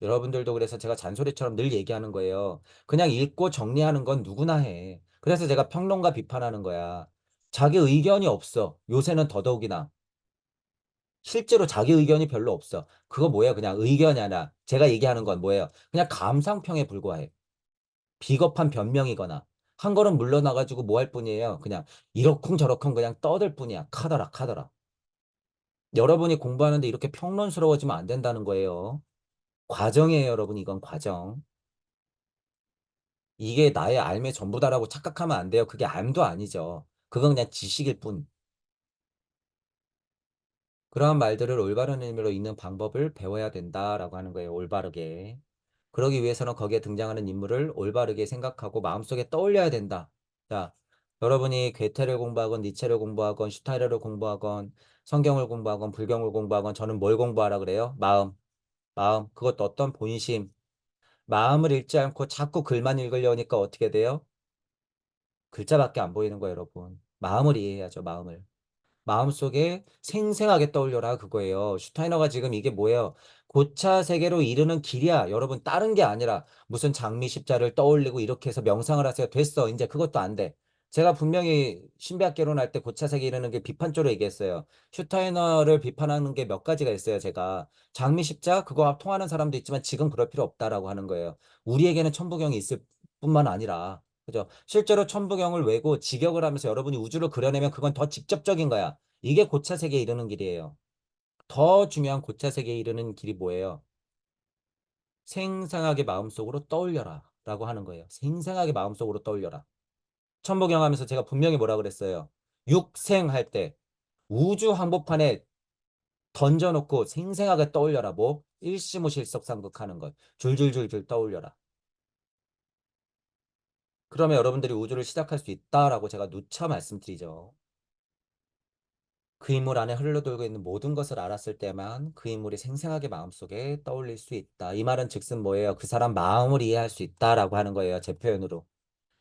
여러분들도 그래서 제가 잔소리처럼 늘 얘기하는 거예요. 그냥 읽고 정리하는 건 누구나 해. 그래서 제가 평론가 비판하는 거야. 자기 의견이 없어. 요새는 더더욱이나. 실제로 자기 의견이 별로 없어. 그거 뭐예요? 그냥 의견이 아니라 제가 얘기하는 건 뭐예요? 그냥 감상평에 불과해. 비겁한 변명이거나 한 걸음 물러나가지고 뭐 할 뿐이에요. 그냥 이러쿵저러쿵 그냥 떠들 뿐이야. 카더라 카더라. 여러분이 공부하는데 이렇게 평론스러워지면 안 된다는 거예요. 과정이에요, 여러분. 이건 과정. 이게 나의 삶의 전부다라고 착각하면 안 돼요. 그게 삶도 아니죠. 그건 그냥 지식일 뿐. 그러한 말들을 올바른 의미로 읽는 방법을 배워야 된다라고 하는 거예요. 올바르게. 그러기 위해서는 거기에 등장하는 인물을 올바르게 생각하고 마음속에 떠올려야 된다. 자, 여러분이 괴테를 공부하건 니체를 공부하건 슈타이너를 공부하건 성경을 공부하건 불경을 공부하건 저는 뭘 공부하라 그래요? 마음. 마음. 그것도 어떤 본심. 마음을 읽지 않고 자꾸 글만 읽으려니까 어떻게 돼요? 글자밖에 안 보이는 거예요, 여러분. 마음을 이해해야죠, 마음을. 마음속에 생생하게 떠올려라 그거예요. 슈타이너가 지금 이게 뭐예요? 고차 세계로 이르는 길이야. 여러분 다른 게 아니라 무슨 장미 십자를 떠올리고 이렇게 해서 명상을 하세요. 됐어. 이제 그것도 안 돼. 제가 분명히 신비학개론 할 때 고차 세계 이르는 길 비판조로 얘기했어요. 슈타이너를 비판하는 게 몇 가지가 있어요. 제가 장미 십자 그거 통하는 사람도 있지만 지금 그럴 필요 없다라고 하는 거예요. 우리에게는 천부경이 있을 뿐만 아니라 그죠? 실제로 천부경을 외고 직역을 하면서 여러분이 우주를 그려내면 그건 더 직접적인 거야. 이게 고차 세계에 이르는 길이에요. 더 중요한 고차 세계에 이르는 길이 뭐예요? 생생하게 마음속으로 떠올려라 라고 하는 거예요. 생생하게 마음속으로 떠올려라. 천부경 하면서 제가 분명히 뭐라 그랬어요? 육생할 때 우주 한복판에 던져놓고 생생하게 떠올려라. 뭐? 일시무실석삼극하는 것. 줄줄줄줄 떠올려라. 그러면 여러분들이 우주를 시작할 수 있다라고 제가 누차 말씀드리죠. 그 인물 안에 흘러돌고 있는 모든 것을 알았을 때만 그 인물이 생생하게 마음속에 떠올릴 수 있다. 이 말은 즉슨 뭐예요? 그 사람 마음을 이해할 수 있다라고 하는 거예요. 제 표현으로.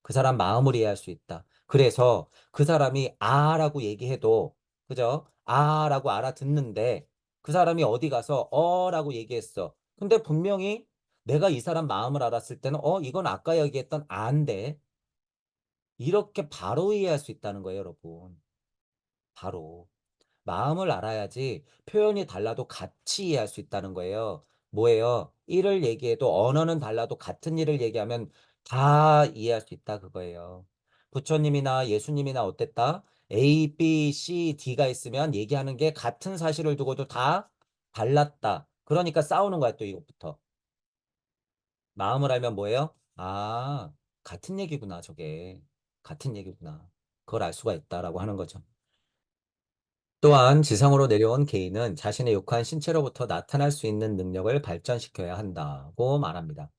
그 사람 마음을 이해할 수 있다. 그래서 그 사람이 아라고 얘기해도 그죠? 아라고 알아듣는데 그 사람이 어디 가서 어라고 얘기했어. 근데 분명히 내가 이 사람 마음을 알았을 때는 이건 아까 얘기했던 아인데 이렇게 바로 이해할 수 있다는 거예요, 여러분. 바로. 마음을 알아야지 표현이 달라도 같이 이해할 수 있다는 거예요. 뭐예요? 일을 얘기해도 언어는 달라도 같은 일을 얘기하면 다 이해할 수 있다 그거예요. 부처님이나 예수님이나 어땠다? A, B, C, D가 있으면 얘기하는 게 같은 사실을 두고도 다 달랐다. 그러니까 싸우는 거야 또 이것부터. 마음을 알면 뭐예요? 같은 얘기구나 저게. 같은 얘기구나. 그걸 알 수가 있다라고 하는 거죠. 또한 지상으로 내려온 개인은 자신의 육한 신체로부터 나타날 수 있는 능력을 발전시켜야 한다고 말합니다.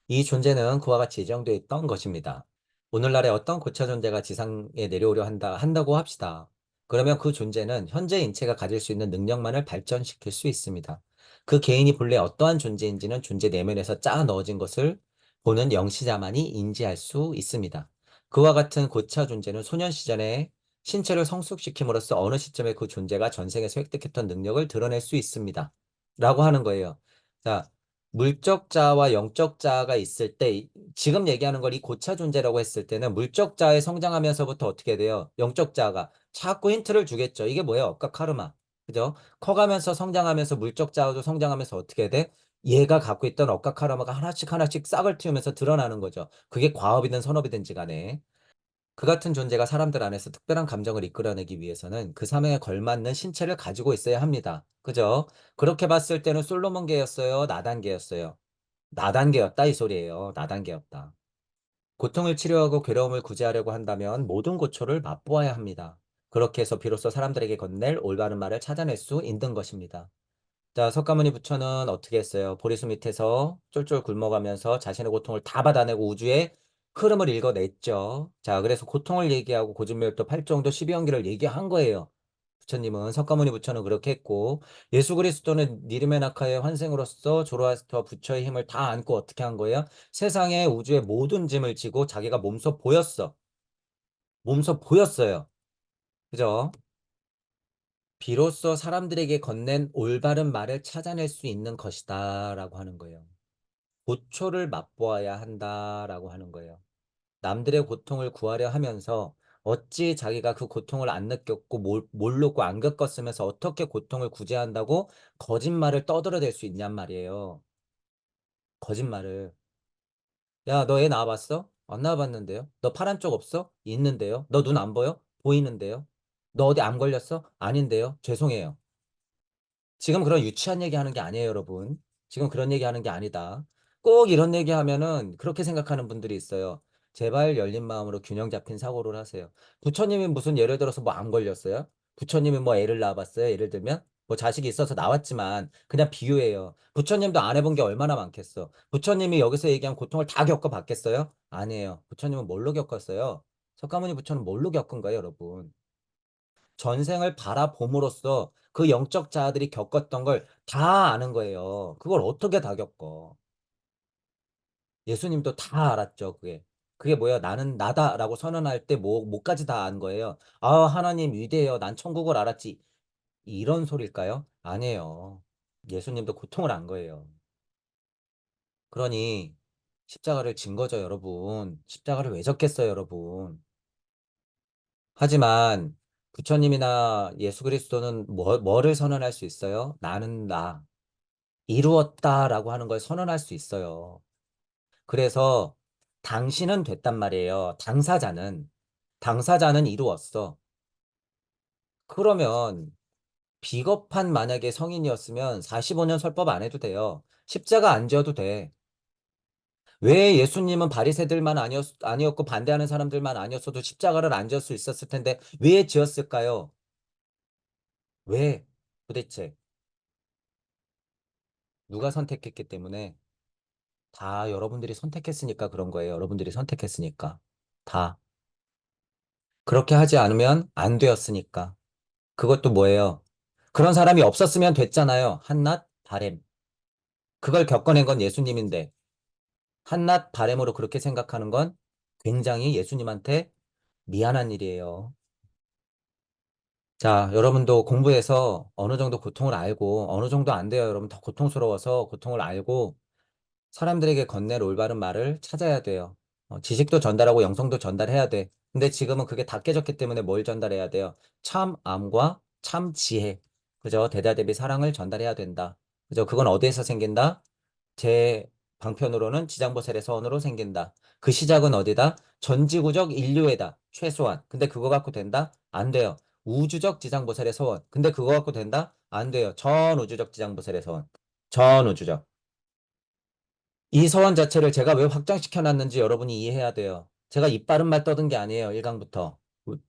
이 존재는 그와 같이 예정되어 있던 것입니다. 오늘날에 어떤 고차 존재가 지상에 내려오려 한다고 합시다. 그러면 그 존재는 현재 인체가 가질 수 있는 능력만을 발전시킬 수 있습니다. 그 개인이 본래 어떠한 존재인지는 존재 내면에서 짜 넣어진 것을 보는 영시자만이 인지할 수 있습니다. 그와 같은 고차 존재는 소년 시절에 신체를 성숙시킴으로써 어느 시점에 그 존재가 전생에서 획득했던 능력을 드러낼 수 있습니다. 라고 하는 거예요. 자, 물적 자와 영적 자가 있을 때, 지금 얘기하는 걸 이 고차 존재라고 했을 때는 물적 자의 성장하면서부터 어떻게 돼요? 영적 자가 자꾸 힌트를 주겠죠. 이게 뭐예요? 억까 카르마. 그죠? 커가면서 성장하면서 물적 자도 성장하면서 어떻게 돼? 얘가 갖고 있던 억까 카르마가 하나씩 하나씩 싹을 틔우면서 드러나는 거죠. 그게 과업이든 선업이든지 간에. 그 같은 존재가 사람들 안에서 특별한 감정을 이끌어내기 위해서는 그 사명에 걸맞는 신체를 가지고 있어야 합니다. 그죠? 그렇게 봤을 때는 솔로몬계였어요? 나단계였어요? 나단계였다 이 소리예요. 나단계였다. 고통을 치료하고 괴로움을 구제하려고 한다면 모든 고초를 맛보아야 합니다. 그렇게 해서 비로소 사람들에게 건넬 올바른 말을 찾아낼 수 있는 것입니다. 자, 석가모니 부처는 어떻게 했어요? 보리수 밑에서 쫄쫄 굶어가면서 자신의 고통을 다 받아내고 우주의 흐름을 읽어냈죠. 자, 그래서 고통을 얘기하고 고진멸도 팔종도 십이연기를 얘기한 거예요. 부처님은 석가모니 부처는 그렇게 했고 예수 그리스도는 니르메 나카의 환생으로서 조로아스터 부처의 힘을 다 안고 어떻게 한 거예요? 세상의 우주의 모든 짐을 지고 자기가 몸소 보였어. 몸소 보였어요. 그죠? 비로소 사람들에게 건넨 올바른 말을 찾아낼 수 있는 것이다 라고 하는 거예요. 고초를 맛보아야 한다라고 하는 거예요. 남들의 고통을 구하려 하면서 어찌 자기가 그 고통을 안 느꼈고 모르고 안 겪었으면서 어떻게 고통을 구제한다고 거짓말을 떠들어댈 수 있냔 말이에요. 거짓말을. 야, 너 애 낳아봤어? 안 낳아봤는데요? 너 파란 쪽 없어? 있는데요? 너 눈 안 보여? 보이는데요? 너 어디 암 걸렸어? 아닌데요? 죄송해요. 지금 그런 유치한 얘기 하는 게 아니에요, 여러분. 지금 그런 얘기 하는 게 아니다. 꼭 이런 얘기 하면은 그렇게 생각하는 분들이 있어요. 제발 열린 마음으로 균형 잡힌 사고를 하세요. 부처님이 무슨 예를 들어서 뭐 안 걸렸어요? 부처님이 뭐 애를 낳아봤어요? 예를 들면? 뭐 자식이 있어서 나왔지만 그냥 비유예요. 부처님도 안 해본 게 얼마나 많겠어. 부처님이 여기서 얘기한 고통을 다 겪어봤겠어요? 아니에요. 부처님은 뭘로 겪었어요? 석가모니 부처는 뭘로 겪은 거예요, 여러분? 전생을 바라봄으로써 그 영적 자아들이 겪었던 걸 다 아는 거예요. 그걸 어떻게 다 겪어? 예수님도 다 알았죠, 그게. 그게 뭐야? 나는 나다라고 선언할 때 뭐까지 다 안 거예요. 아, 하나님 위대해요. 난 천국을 알았지. 이런 소릴까요? 아니에요. 예수님도 고통을 안 거예요. 그러니 십자가를 진 거죠, 여러분. 십자가를 왜 졌겠어요, 여러분. 하지만 부처님이나 예수 그리스도는 뭐를 선언할 수 있어요? 나는 나. 이루었다라고 하는 걸 선언할 수 있어요. 그래서 당신은 됐단 말이에요. 당사자는 이루었어. 그러면 비겁한 만약에 성인이었으면 45년 설법 안 해도 돼요. 십자가 안 지어도 돼. 왜 예수님은 바리새들만 아니었고 반대하는 사람들만 아니었어도 십자가를 안 지을 수 있었을 텐데 왜 지었을까요? 왜? 도대체 누가 선택했기 때문에 다 여러분들이 선택했으니까 그런 거예요. 여러분들이 선택했으니까. 다. 그렇게 하지 않으면 안 되었으니까. 그것도 뭐예요? 그런 사람이 없었으면 됐잖아요. 한낱 바램. 그걸 겪어낸 건 예수님인데, 한낱 바램으로 그렇게 생각하는 건 굉장히 예수님한테 미안한 일이에요. 자, 여러분도 공부해서 어느 정도 고통을 알고, 어느 정도 안 돼요. 여러분 더 고통스러워서 고통을 알고, 사람들에게 건넬 올바른 말을 찾아야 돼요. 지식도 전달하고 영성도 전달해야 돼. 근데 지금은 그게 다 깨졌기 때문에 뭘 전달해야 돼요? 참암과 참지혜. 그죠? 대다대비 사랑을 전달해야 된다. 그죠? 그건 어디에서 생긴다? 제 방편으로는 지장보살의 서원으로 생긴다. 그 시작은 어디다? 전지구적 인류애다. 최소한. 근데 그거 갖고 된다? 안 돼요. 우주적 지장보살의 서원. 근데 그거 갖고 된다? 안 돼요. 전우주적 지장보살의 서원. 전우주적. 이 서원 자체를 제가 왜 확장시켜 놨는지 여러분이 이해해야 돼요. 제가 입 바른 말 떠든 게 아니에요. 1강부터.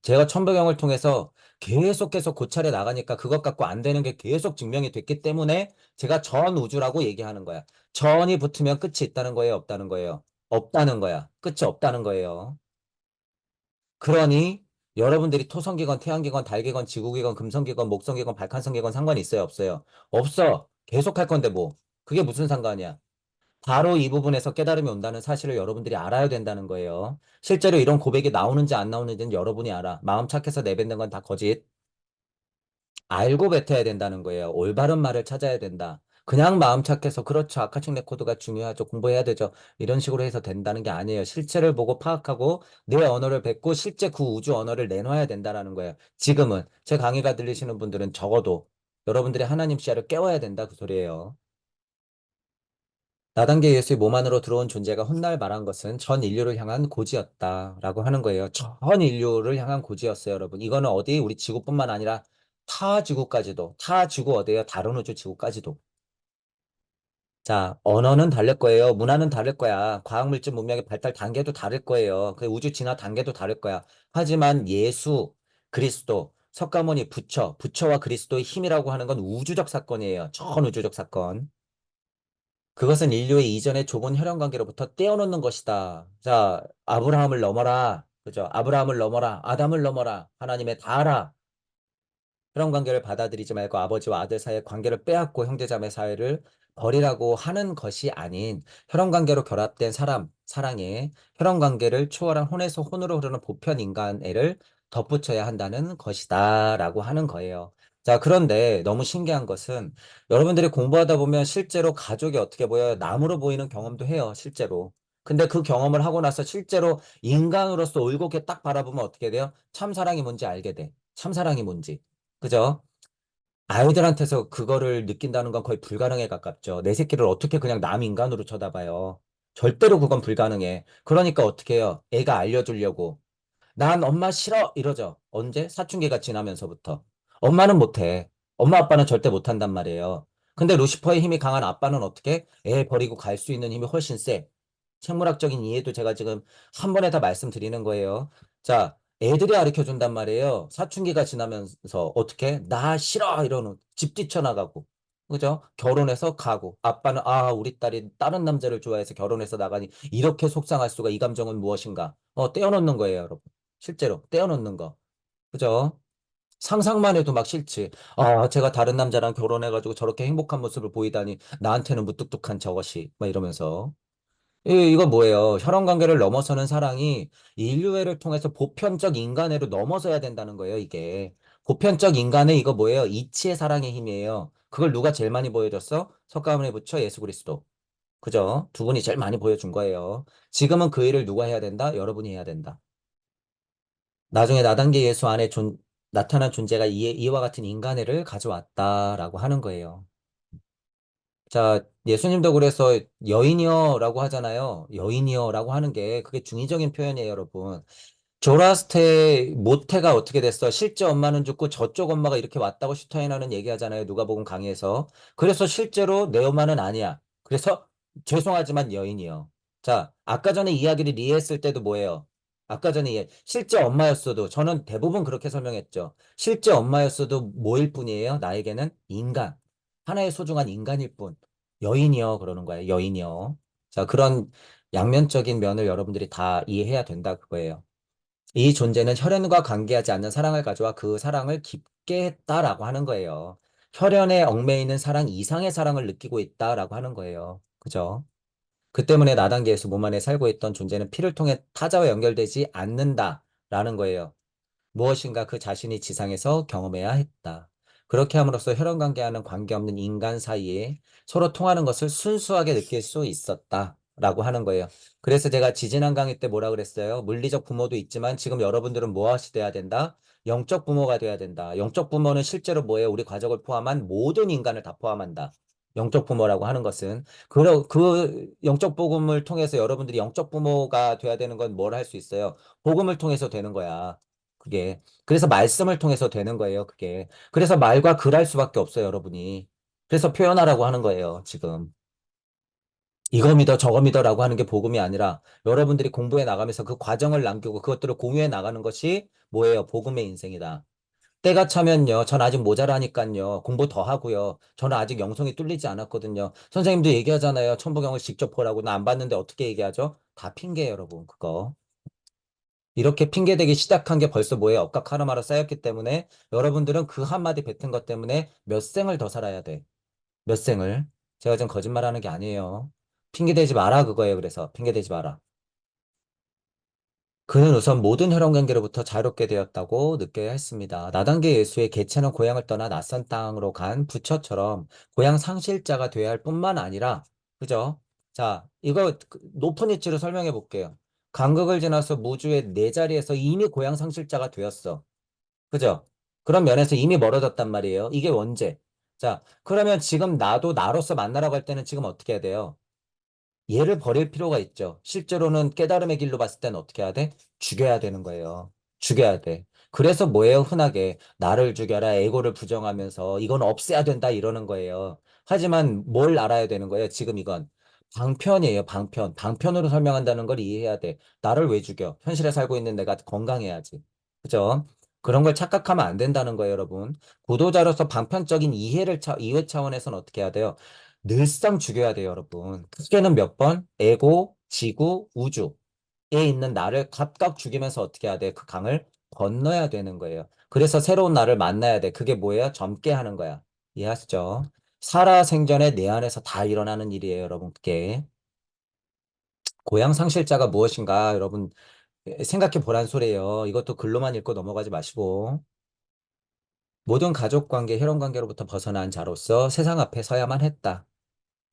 제가 천부경을 통해서 계속 고찰해 나가니까 그것 갖고 안 되는 게 계속 증명이 됐기 때문에 제가 전 우주라고 얘기하는 거야. 전이 붙으면 끝이 있다는 거예요, 없다는 거예요? 없다는 거야. 끝이 없다는 거예요. 그러니 여러분들이 토성기건, 태양기건, 달기건, 지구기건, 금성기건, 목성기건, 발칸성기건 상관이 있어요, 없어요? 없어. 계속 할 건데 뭐. 그게 무슨 상관이야? 바로 이 부분에서 깨달음이 온다는 사실을 여러분들이 알아야 된다는 거예요. 실제로 이런 고백이 나오는지 안 나오는지는 여러분이 알아. 마음 착해서 내뱉는 건 다 거짓. 알고 뱉어야 된다는 거예요. 올바른 말을 찾아야 된다. 그냥 마음 착해서 그렇죠. 아카칭 레코드가 중요하죠. 공부해야 되죠. 이런 식으로 해서 된다는 게 아니에요. 실체를 보고 파악하고 내 언어를 뱉고 실제 그 우주 언어를 내놔야 된다라는 거예요. 지금은 제 강의가 들리시는 분들은 적어도 여러분들이 하나님 시야를 깨워야 된다 그 소리예요. 나단계 예수의 몸 안으로 들어온 존재가 훗날 말한 것은 전 인류를 향한 고지였다라고 하는 거예요. 전 인류를 향한 고지였어요, 여러분. 이거는 어디 우리 지구뿐만 아니라 타 지구까지도, 타 지구 어디에요? 다른 우주 지구까지도. 자, 언어는 다를 거예요. 문화는 다를 거야. 과학물질 문명의 발달 단계도 다를 거예요. 그 우주 진화 단계도 다를 거야. 하지만 예수, 그리스도, 석가모니, 부처와 그리스도의 힘이라고 하는 건 우주적 사건이에요. 전 우주적 사건. 그것은 인류의 이전의 좁은 혈연 관계로부터 떼어놓는 것이다. 자, 아브라함을 넘어라. 그죠? 아브라함을 넘어라. 아담을 넘어라. 하나님의 다하라. 그런 관계를 받아들이지 말고 아버지와 아들 사이의 관계를 빼앗고 형제자매 사이를 버리라고 하는 것이 아닌 혈연 관계로 결합된 사랑에 혈연 관계를 초월한 혼에서 혼으로 흐르는 보편 인간애를 덧붙여야 한다는 것이다. 라고 하는 거예요. 자, 그런데 너무 신기한 것은 여러분들이 공부하다 보면 실제로 가족이 어떻게 보여요? 나무로 보이는 경험도 해요, 실제로. 근데 그 경험을 하고 나서 실제로 인간으로서 올곧게 딱 바라보면 어떻게 돼요? 참사랑이 뭔지 알게 돼. 참사랑이 뭔지. 그죠? 아이들한테서 그거를 느낀다는 건 거의 불가능에 가깝죠. 내 새끼를 어떻게 그냥 남 인간으로 쳐다봐요. 절대로 그건 불가능해. 그러니까 어떻게 해요? 애가 알려주려고. 난 엄마 싫어! 이러죠. 언제? 사춘기가 지나면서부터. 엄마는 못해. 엄마 아빠는 절대 못한단 말이에요. 근데 루시퍼의 힘이 강한 아빠는 어떻게? 애 버리고 갈 수 있는 힘이 훨씬 세. 생물학적인 이해도 제가 지금 한 번에 다 말씀드리는 거예요. 자, 애들이 가르쳐 준단 말이에요. 사춘기가 지나면서 어떻게? 나 싫어! 이러는 집 뛰쳐나가고. 그죠? 결혼해서 가고. 아빠는 우리 딸이 다른 남자를 좋아해서 결혼해서 나가니 이렇게 속상할 수가 이 감정은 무엇인가? 떼어놓는 거예요, 여러분. 실제로 떼어놓는 거. 그죠? 상상만 해도 막 싫지. 제가 다른 남자랑 결혼해가지고 저렇게 행복한 모습을 보이다니 나한테는 무뚝뚝한 저것이. 막 이러면서. 이거 뭐예요? 혈연 관계를 넘어서는 사랑이 인류애를 통해서 보편적 인간애로 넘어서야 된다는 거예요, 이게. 보편적 인간애 이거 뭐예요? 이치의 사랑의 힘이에요. 그걸 누가 제일 많이 보여줬어? 석가모니 부처 예수 그리스도. 그죠? 두 분이 제일 많이 보여준 거예요. 지금은 그 일을 누가 해야 된다? 여러분이 해야 된다. 나중에 나단계 예수 안에 나타난 존재가 이와 같은 인간애를 가져왔다라고 하는 거예요. 자, 예수님도 그래서 여인이여라고 하잖아요. 여인이여라고 하는 게 그게 중의적인 표현이에요, 여러분. 조라스테의 모태가 어떻게 됐어? 실제 엄마는 죽고 저쪽 엄마가 이렇게 왔다고 슈타인하는 얘기하잖아요. 누가복음 강의에서. 그래서 실제로 내 엄마는 아니야. 그래서 죄송하지만 여인이요. 자, 아까 전에 이야기를 이해했을 때도 뭐예요? 아까 전에 실제 엄마였어도 저는 대부분 그렇게 설명했죠. 실제 엄마였어도 뭐일 뿐이에요? 나에게는 인간. 하나의 소중한 인간일 뿐. 여인이요. 그러는 거예요. 여인이요. 자, 그런 양면적인 면을 여러분들이 다 이해해야 된다 그거예요. 이 존재는 혈연과 관계하지 않는 사랑을 가져와 그 사랑을 깊게 했다라고 하는 거예요. 혈연에 얽매이는 사랑 이상의 사랑을 느끼고 있다라고 하는 거예요. 그죠? 그 때문에 나단계에서 몸 안에 살고 있던 존재는 피를 통해 타자와 연결되지 않는다라는 거예요. 무엇인가 그 자신이 지상에서 경험해야 했다. 그렇게 함으로써 혈연관계와는 관계없는 인간 사이에 서로 통하는 것을 순수하게 느낄 수 있었다. 라고 하는 거예요. 그래서 제가 지지난 강의 때 뭐라 그랬어요? 물리적 부모도 있지만 지금 여러분들은 무엇이 돼야 된다? 영적 부모가 돼야 된다. 영적 부모는 실제로 뭐예요? 우리 가족을 포함한 모든 인간을 다 포함한다. 영적 부모라고 하는 것은 그 영적 복음을 통해서 여러분들이 영적 부모가 돼야 되는 건 뭘 할 수 있어요? 복음을 통해서 되는 거야. 그게. 그래서 말씀을 통해서 되는 거예요, 그게. 그래서 말과 글할 수밖에 없어요, 여러분이. 그래서 표현하라고 하는 거예요, 지금. 이거 믿어, 저거 믿어라고 하는 게 복음이 아니라 여러분들이 공부해 나가면서 그 과정을 남기고 그것들을 공유해 나가는 것이 뭐예요? 복음의 인생이다. 때가 차면요, 전 아직 모자라니까요, 공부 더 하고요. 저는 아직 영성이 뚫리지 않았거든요. 선생님도 얘기하잖아요. 천부경을 직접 보라고. 나 안 봤는데 어떻게 얘기하죠? 다 핑계예요, 여러분, 그거. 이렇게 핑계대기 시작한 게 벌써 뭐예요? 억각 하나마로 쌓였기 때문에 여러분들은 그 한마디 뱉은 것 때문에 몇 생을 더 살아야 돼. 몇 생을. 제가 지금 거짓말하는 게 아니에요. 핑계대지 마라 그거예요. 그래서 핑계대지 마라. 그는 우선 모든 혈연 관계로부터 자유롭게 되었다고 느껴야 했습니다. 나단계 예수의 개체는 고향을 떠나 낯선 땅으로 간 부처처럼 고향 상실자가 되어야 할 뿐만 아니라, 그죠? 자, 이거 높은 이치로 설명해 볼게요. 간극을 지나서 무주의 네 자리에서 이미 고향 상실자가 되었어. 그죠? 그런 면에서 이미 멀어졌단 말이에요. 이게 원죄. 자, 그러면 지금 나도 나로서 만나라고 할 때는 지금 어떻게 해야 돼요? 얘를 버릴 필요가 있죠. 실제로는 깨달음의 길로 봤을 때는 어떻게 해야 돼? 죽여야 되는 거예요. 죽여야 돼. 그래서 뭐예요? 흔하게 나를 죽여라, 에고를 부정하면서 이건 없애야 된다 이러는 거예요. 하지만 뭘 알아야 되는 거예요? 지금 이건 방편이에요. 방편. 방편으로 설명한다는 걸 이해해야 돼. 나를 왜 죽여? 현실에 살고 있는 내가 건강해야지. 그죠? 그런 걸 착각하면 안 된다는 거예요, 여러분. 구도자로서 방편적인 이해 차원에서는 어떻게 해야 돼요? 늘상 죽여야 돼요, 여러분. 크게는 몇 번? 에고, 지구, 우주에 있는 나를 각각 죽이면서 어떻게 해야 돼? 그 강을 건너야 되는 거예요. 그래서 새로운 나를 만나야 돼. 그게 뭐예요? 젊게 하는 거야. 이해하시죠? 살아생전에 내 안에서 다 일어나는 일이에요, 여러분. 그게. 고향 상실자가 무엇인가, 여러분, 생각해 보란 소리예요. 이것도 글로만 읽고 넘어가지 마시고. 모든 가족 관계, 혈연 관계로부터 벗어난 자로서 세상 앞에 서야만 했다.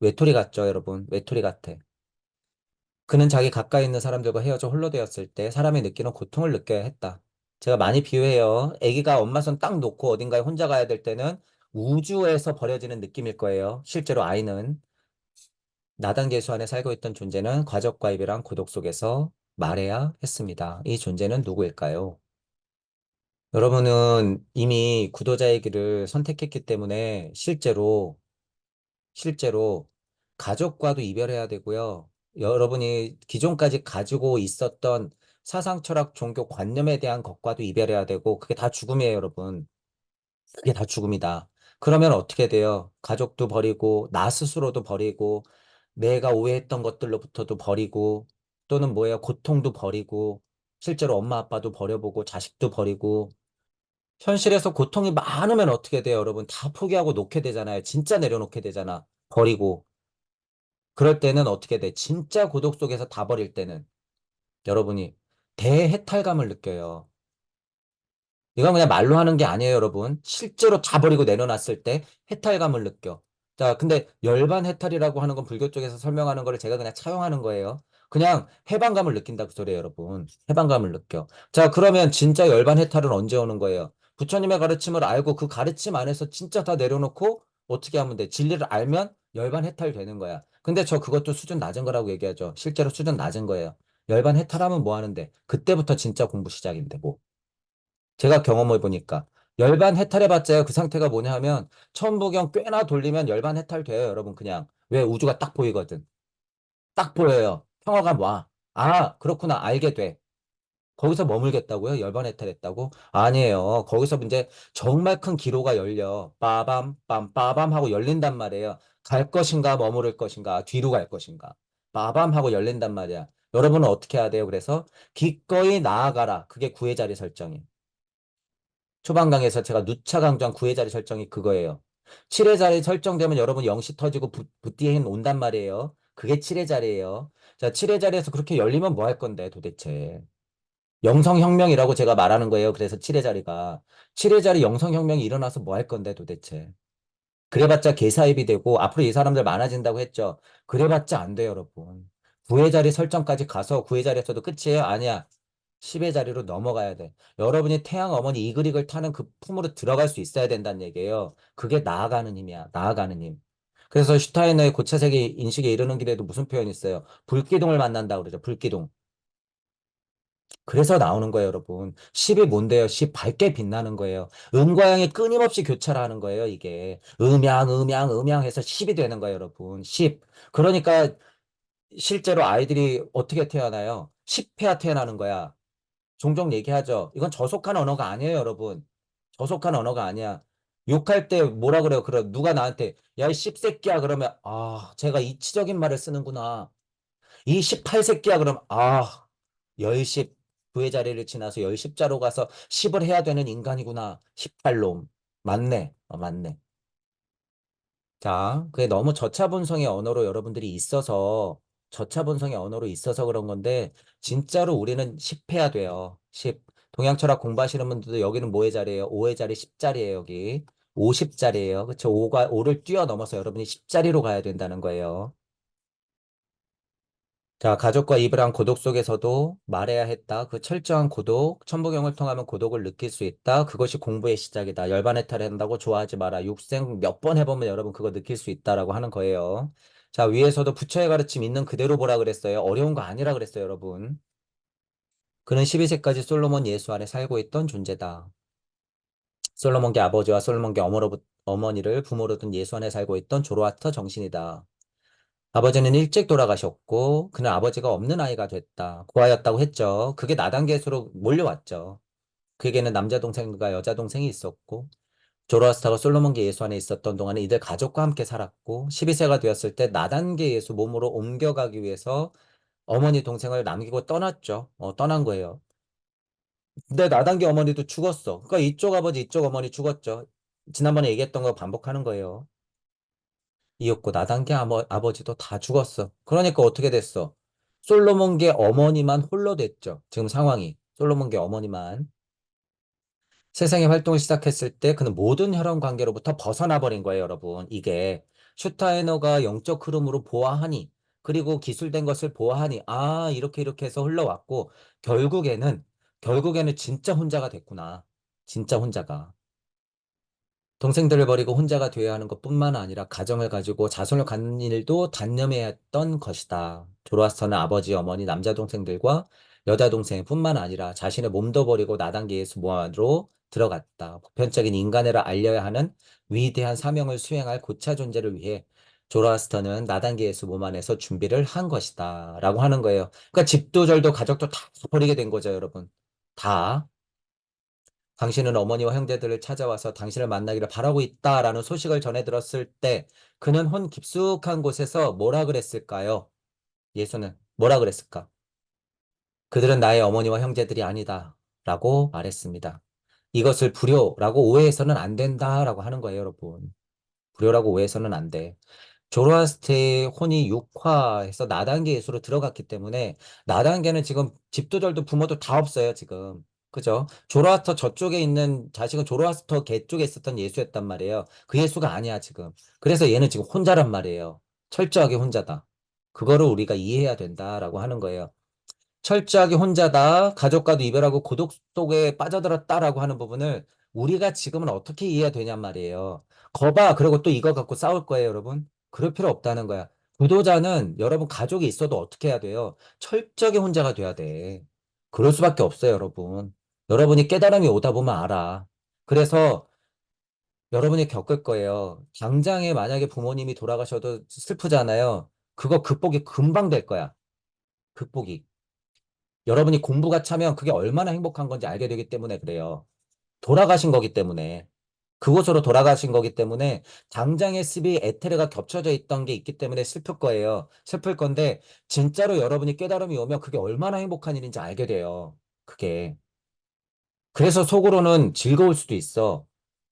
외톨이 같죠, 여러분? 외톨이 같아. 그는 자기 가까이 있는 사람들과 헤어져 홀로 되었을 때 사람이 느끼는 고통을 느껴야 했다. 제가 많이 비유해요. 아기가 엄마 손 딱 놓고 어딘가에 혼자 가야 될 때는 우주에서 버려지는 느낌일 거예요. 실제로 아이는 나단 계수 안에 살고 있던 존재는 과적과입이란 고독 속에서 말해야 했습니다. 이 존재는 누구일까요? 여러분은 이미 구도자의 길을 선택했기 때문에 실제로 가족과도 이별해야 되고요. 여러분이 기존까지 가지고 있었던 사상, 철학, 종교, 관념에 대한 것과도 이별해야 되고, 그게 다 죽음이에요, 여러분. 그게 다 죽음이다. 그러면 어떻게 돼요? 가족도 버리고, 나 스스로도 버리고, 내가 오해했던 것들로부터도 버리고, 또는 뭐예요? 고통도 버리고, 실제로 엄마 아빠도 버려보고, 자식도 버리고, 현실에서 고통이 많으면 어떻게 돼요, 여러분? 다 포기하고 놓게 되잖아요. 진짜 내려놓게 되잖아. 버리고. 그럴 때는 어떻게 돼? 진짜 고독 속에서 다 버릴 때는 여러분이 대해탈감을 느껴요. 이건 그냥 말로 하는 게 아니에요, 여러분. 실제로 다 버리고 내려놨을 때 해탈감을 느껴. 자, 근데 열반 해탈이라고 하는 건 불교 쪽에서 설명하는 거를 제가 그냥 차용하는 거예요. 그냥 해방감을 느낀다 그 소리예요, 여러분. 해방감을 느껴. 자, 그러면 진짜 열반 해탈은 언제 오는 거예요? 부처님의 가르침을 알고 그 가르침 안에서 진짜 다 내려놓고 어떻게 하면 돼? 진리를 알면 열반 해탈 되는 거야. 근데 저 그것도 수준 낮은 거라고 얘기하죠. 실제로 수준 낮은 거예요. 열반 해탈하면 뭐 하는데? 그때부터 진짜 공부 시작인데 뭐. 제가 경험해 보니까 열반 해탈해봤자 그 상태가 뭐냐 하면 천부경 꽤나 돌리면 열반 해탈 돼요, 여러분. 그냥 왜 우주가 딱 보이거든. 딱 보여요. 평화가 와. 아, 그렇구나. 알게 돼. 거기서 머물겠다고요? 열반 해탈했다고? 아니에요. 거기서 이제 정말 큰 기로가 열려. 빠밤 빠밤 하고 열린단 말이에요. 갈 것인가 머무를 것인가 뒤로 갈 것인가. 빠밤 하고 열린단 말이야. 여러분은 어떻게 해야 돼요? 그래서 기꺼이 나아가라. 그게 구의 자리 설정이. 초반 강에서 제가 누차 강조한 9의 자리 설정이 그거예요. 7의 자리 설정되면 여러분 0시 터지고 붓디에 힘 온단 말이에요. 그게 7의 자리예요. 자, 7의 자리에서 그렇게 열리면 뭐 할 건데 도대체. 영성혁명이라고 제가 말하는 거예요. 그래서 7의 자리가. 7의 자리 영성혁명이 일어나서 뭐 할 건데 도대체. 그래봤자 개사입이 되고 앞으로 이 사람들 많아진다고 했죠. 그래봤자 안 돼요, 여러분. 9의 자리 설정까지 가서 9의 자리에서도 끝이에요? 아니야. 10의 자리로 넘어가야 돼. 여러분이 태양 어머니 이글이글 타는 그 품으로 들어갈 수 있어야 된다는 얘기예요. 그게 나아가는 힘이야. 나아가는 힘. 그래서 슈타이너의 고차세계 인식에 이르는 길에도 무슨 표현이 있어요? 불기둥을 만난다고 그러죠. 불기둥. 그래서 나오는 거예요, 여러분. 10이 뭔데요? 10 밝게 빛나는 거예요. 음과 양이 끊임없이 교차를 하는 거예요, 이게. 음양 해서 10이 되는 거예요, 여러분. 10. 그러니까 실제로 아이들이 어떻게 태어나요? 10회야 태어나는 거야. 종종 얘기하죠. 이건 저속한 언어가 아니에요, 여러분. 저속한 언어가 아니야. 욕할 때 뭐라 그래요? 그래, 누가 나한테, 야, 이 씹새끼야, 그러면, 아, 제가 이치적인 말을 쓰는구나. 이 18새끼야, 그러면, 아, 열십, 부의 자리를 지나서 열십자로 가서 10을 해야 되는 인간이구나. 18놈. 맞네. 맞네. 자, 그게 너무 저차분성의 언어로 여러분들이 있어서 저차본성의 언어로 있어서 그런 건데, 진짜로 우리는 10해야 돼요. 10. 동양 철학 공부하시는 분들도 여기는 뭐의 자리예요? 5의 자리, 10자리예요, 여기. 50자리예요. 그쵸? 5를 뛰어넘어서 여러분이 10자리로 가야 된다는 거예요. 자, 가족과 이불 한 고독 속에서도 말해야 했다. 그 철저한 고독, 천부경을 통하면 고독을 느낄 수 있다. 그것이 공부의 시작이다. 열반의 탈한다고 좋아하지 마라. 육생 몇 번 해보면 여러분 그거 느낄 수 있다라고 하는 거예요. 자, 위에서도 부처의 가르침 있는 그대로 보라 그랬어요. 어려운 거 아니라 그랬어요, 여러분. 그는 12세까지 솔로몬 예수 안에 살고 있던 존재다. 솔로몬계 아버지와 솔로몬계 어머니를 부모로 둔 예수 안에 살고 있던 조로아스터 정신이다. 아버지는 일찍 돌아가셨고 그는 아버지가 없는 아이가 됐다. 고아였다고 했죠. 그게 나단계수로 몰려왔죠. 그에게는 남자 동생과 여자 동생이 있었고 조로아스터가 솔로몬계 예수 안에 있었던 동안에 이들 가족과 함께 살았고 12세가 되었을 때 나단계 예수 몸으로 옮겨가기 위해서 어머니 동생을 남기고 떠났죠. 떠난 거예요. 근데 나단계 어머니도 죽었어. 그러니까 이쪽 아버지 이쪽 어머니 죽었죠. 지난번에 얘기했던 거 반복하는 거예요. 이었고 나단계 아버지도 다 죽었어. 그러니까 어떻게 됐어? 솔로몬계 어머니만 홀로 됐죠. 지금 상황이. 솔로몬계 어머니만. 세상에 활동을 시작했을 때 그는 모든 혈연 관계로부터 벗어나 버린 거예요, 여러분. 이게 슈타이너가 영적 흐름으로 보아하니 그리고 기술된 것을 보아하니 이렇게 해서 흘러왔고 결국에는 진짜 혼자가 됐구나. 진짜 혼자가. 동생들을 버리고 혼자가 되어야 하는 것뿐만 아니라 가정을 가지고 자손을 갖는 일도 단념해야 했던 것이다. 조로아스터는 아버지, 어머니, 남자 동생들과 여자 동생뿐만 아니라 자신의 몸도 버리고 나단계 예수모함으로 들어갔다. 보편적인 인간애를 알려야 하는 위대한 사명을 수행할 고차 존재를 위해 조로아스터는 나단계 예수 몸 안에서 준비를 한 것이다. 라고 하는 거예요. 그러니까 집도 절도 가족도 다 버리게 된 거죠, 여러분. 다. 당신은 어머니와 형제들을 찾아와서 당신을 만나기를 바라고 있다라는 소식을 전해 들었을 때 그는 혼 깊숙한 곳에서 뭐라 그랬을까요? 예수는 뭐라 그랬을까? 그들은 나의 어머니와 형제들이 아니다 라고 말했습니다. 이것을 불효라고 오해해서는 안 된다라고 하는 거예요, 여러분. 불효라고 오해해서는 안 돼. 조로아스트의 혼이 육화해서 나단계 예수로 들어갔기 때문에 나단계는 지금 집도절도 부모도 다 없어요, 지금. 그죠? 조로아스터 저쪽에 있는 자식은 조로아스터 계 쪽에 있었던 예수였단 말이에요. 그 예수가 아니야, 지금. 그래서 얘는 지금 혼자란 말이에요. 철저하게 혼자다. 그거를 우리가 이해해야 된다라고 하는 거예요. 철저하게 혼자다, 가족과도 이별하고 고독 속에 빠져들었다라고 하는 부분을 우리가 지금은 어떻게 이해해야 되냔 말이에요. 거봐, 그리고 또 이거 갖고 싸울 거예요, 여러분. 그럴 필요 없다는 거야. 구도자는 여러분 가족이 있어도 어떻게 해야 돼요? 철저하게 혼자가 돼야 돼. 그럴 수밖에 없어요, 여러분. 여러분이 깨달음이 오다 보면 알아. 그래서 여러분이 겪을 거예요. 당장에 만약에 부모님이 돌아가셔도 슬프잖아요. 그거 극복이 금방 될 거야. 극복이. 여러분이 공부가 차면 그게 얼마나 행복한 건지 알게 되기 때문에 그래요. 돌아가신 거기 때문에. 그곳으로 돌아가신 거기 때문에 당장의 습이 에테르가 겹쳐져 있던 게 있기 때문에 슬플 거예요. 슬플 건데 진짜로 여러분이 깨달음이 오면 그게 얼마나 행복한 일인지 알게 돼요. 그게. 그래서 속으로는 즐거울 수도 있어.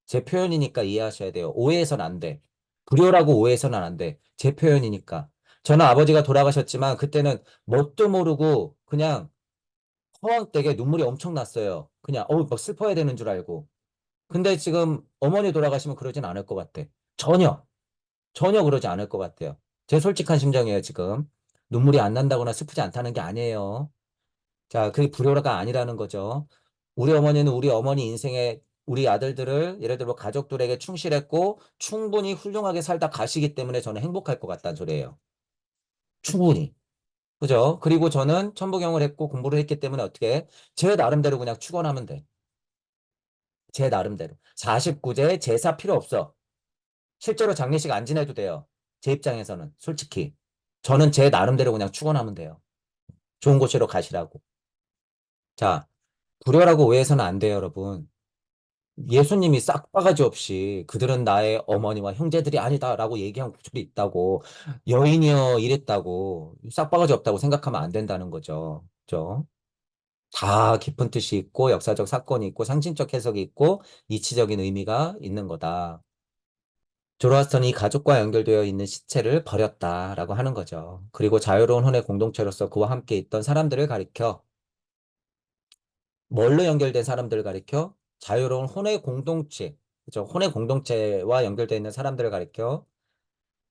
제 표현이니까 이해하셔야 돼요. 오해해서는 안 돼. 불효라고 오해해서는 안 돼. 제 표현이니까. 저는 아버지가 돌아가셨지만 그때는 뭣도 모르고 그냥 허황되게 눈물이 엄청 났어요. 그냥 막 슬퍼야 되는 줄 알고. 근데 지금 어머니 돌아가시면 그러진 않을 것 같아. 전혀 전혀 그러지 않을 것 같아요. 제 솔직한 심정이에요, 지금. 눈물이 안 난다거나 슬프지 않다는 게 아니에요. 자, 그게 불효가 아니라는 거죠. 우리 어머니는 우리 어머니 인생에 우리 아들들을 예를 들어 가족들에게 충실했고 충분히 훌륭하게 살다 가시기 때문에 저는 행복할 것 같다는 소리예요. 충분히. 그죠? 그리고 저는 천부경을 했고 공부를 했기 때문에 어떻게 제 나름대로 그냥 축원하면 돼. 제 나름대로. 49제 제사 필요 없어. 실제로 장례식 안 지내도 돼요. 제 입장에서는 솔직히. 저는 제 나름대로 그냥 축원하면 돼요. 좋은 곳으로 가시라고. 자, 불효라고 오해해서는 안 돼요, 여러분. 예수님이 싹 바가지 없이 그들은 나의 어머니와 형제들이 아니다라고 얘기한 구절이 있다고 여인이여 이랬다고 싹 바가지 없다고 생각하면 안 된다는 거죠. 그죠? 다 깊은 뜻이 있고 역사적 사건이 있고 상징적 해석이 있고 이치적인 의미가 있는 거다. 조로아스터는 이 가족과 연결되어 있는 시체를 버렸다라고 하는 거죠. 그리고 자유로운 혼의 공동체로서 그와 함께 있던 사람들을 가리켜 뭘로 연결된 사람들을 가리켜 자유로운 혼의 공동체, 그죠? 혼의 공동체와 연결되어 있는 사람들을 가리켜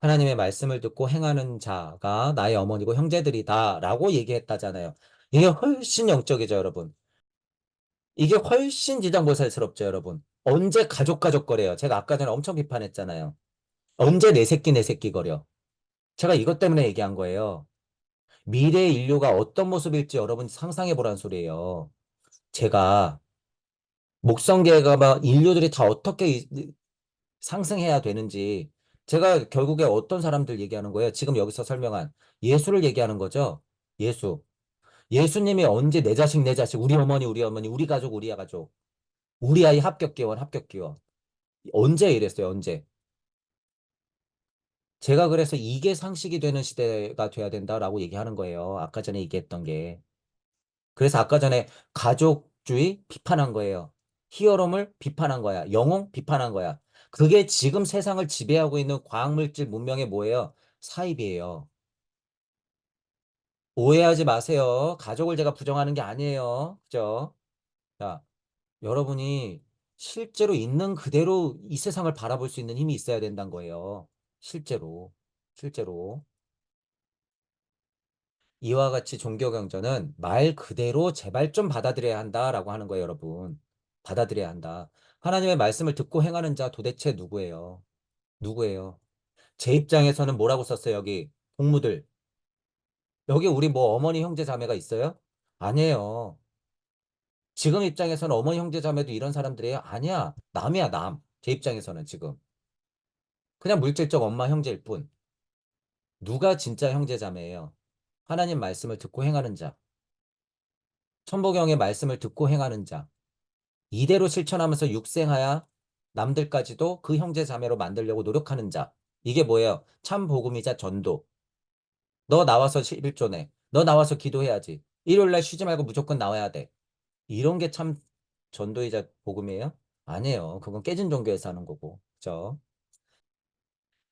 하나님의 말씀을 듣고 행하는 자가 나의 어머니고 형제들이다라고 얘기했다잖아요. 이게 훨씬 영적이죠, 여러분. 이게 훨씬 지장보살스럽죠, 여러분. 언제 가족 거래요? 제가 아까 전에 엄청 비판했잖아요. 언제 내 새끼 거려? 제가 이것 때문에 얘기한 거예요. 미래 인류가 어떤 모습일지 여러분 상상해 보란 소리예요. 제가 목성계가 막 인류들이 다 어떻게 상승해야 되는지 제가 결국에 어떤 사람들 얘기하는 거예요? 지금 여기서 설명한 예수를 얘기하는 거죠. 예수. 예수님이 언제 내 자식, 우리 어머니, 우리 가족, 우리 가족, 우리 아이 합격 기원, 합격 기원. 언제 이랬어요? 언제? 제가 그래서 이게 상식이 되는 시대가 돼야 된다라고 얘기하는 거예요. 아까 전에 얘기했던 게. 그래서 아까 전에 가족주의 비판한 거예요. 히어로물 비판한 거야. 영웅 비판한 거야. 그게 지금 세상을 지배하고 있는 과학물질 문명의 뭐예요? 사입이에요. 오해하지 마세요. 가족을 제가 부정하는 게 아니에요. 그죠? 자, 여러분이 실제로 있는 그대로 이 세상을 바라볼 수 있는 힘이 있어야 된다는 거예요. 실제로. 실제로. 이와 같이 종교 경전은 말 그대로 제발 좀 받아들여야 한다라고 하는 거예요, 여러분. 받아들여야 한다. 하나님의 말씀을 듣고 행하는 자 도대체 누구예요? 누구예요? 제 입장에서는 뭐라고 썼어요, 여기? 동무들. 여기 우리 뭐 어머니 형제 자매가 있어요? 아니에요. 지금 입장에서는 어머니 형제 자매도 이런 사람들이에요? 아니야. 남이야, 남. 제 입장에서는 지금. 그냥 물질적 엄마 형제일 뿐. 누가 진짜 형제 자매예요? 하나님 말씀을 듣고 행하는 자. 천보경의 말씀을 듣고 행하는 자. 이대로 실천하면서 육생하여 남들까지도 그 형제 자매로 만들려고 노력하는 자. 이게 뭐예요? 참 복음이자 전도. 너 나와서 11조 내. 너 나와서 기도해야지. 일요일 날 쉬지 말고 무조건 나와야 돼. 이런 게 참 전도이자 복음이에요? 아니에요. 그건 깨진 종교에서 하는 거고. 그죠?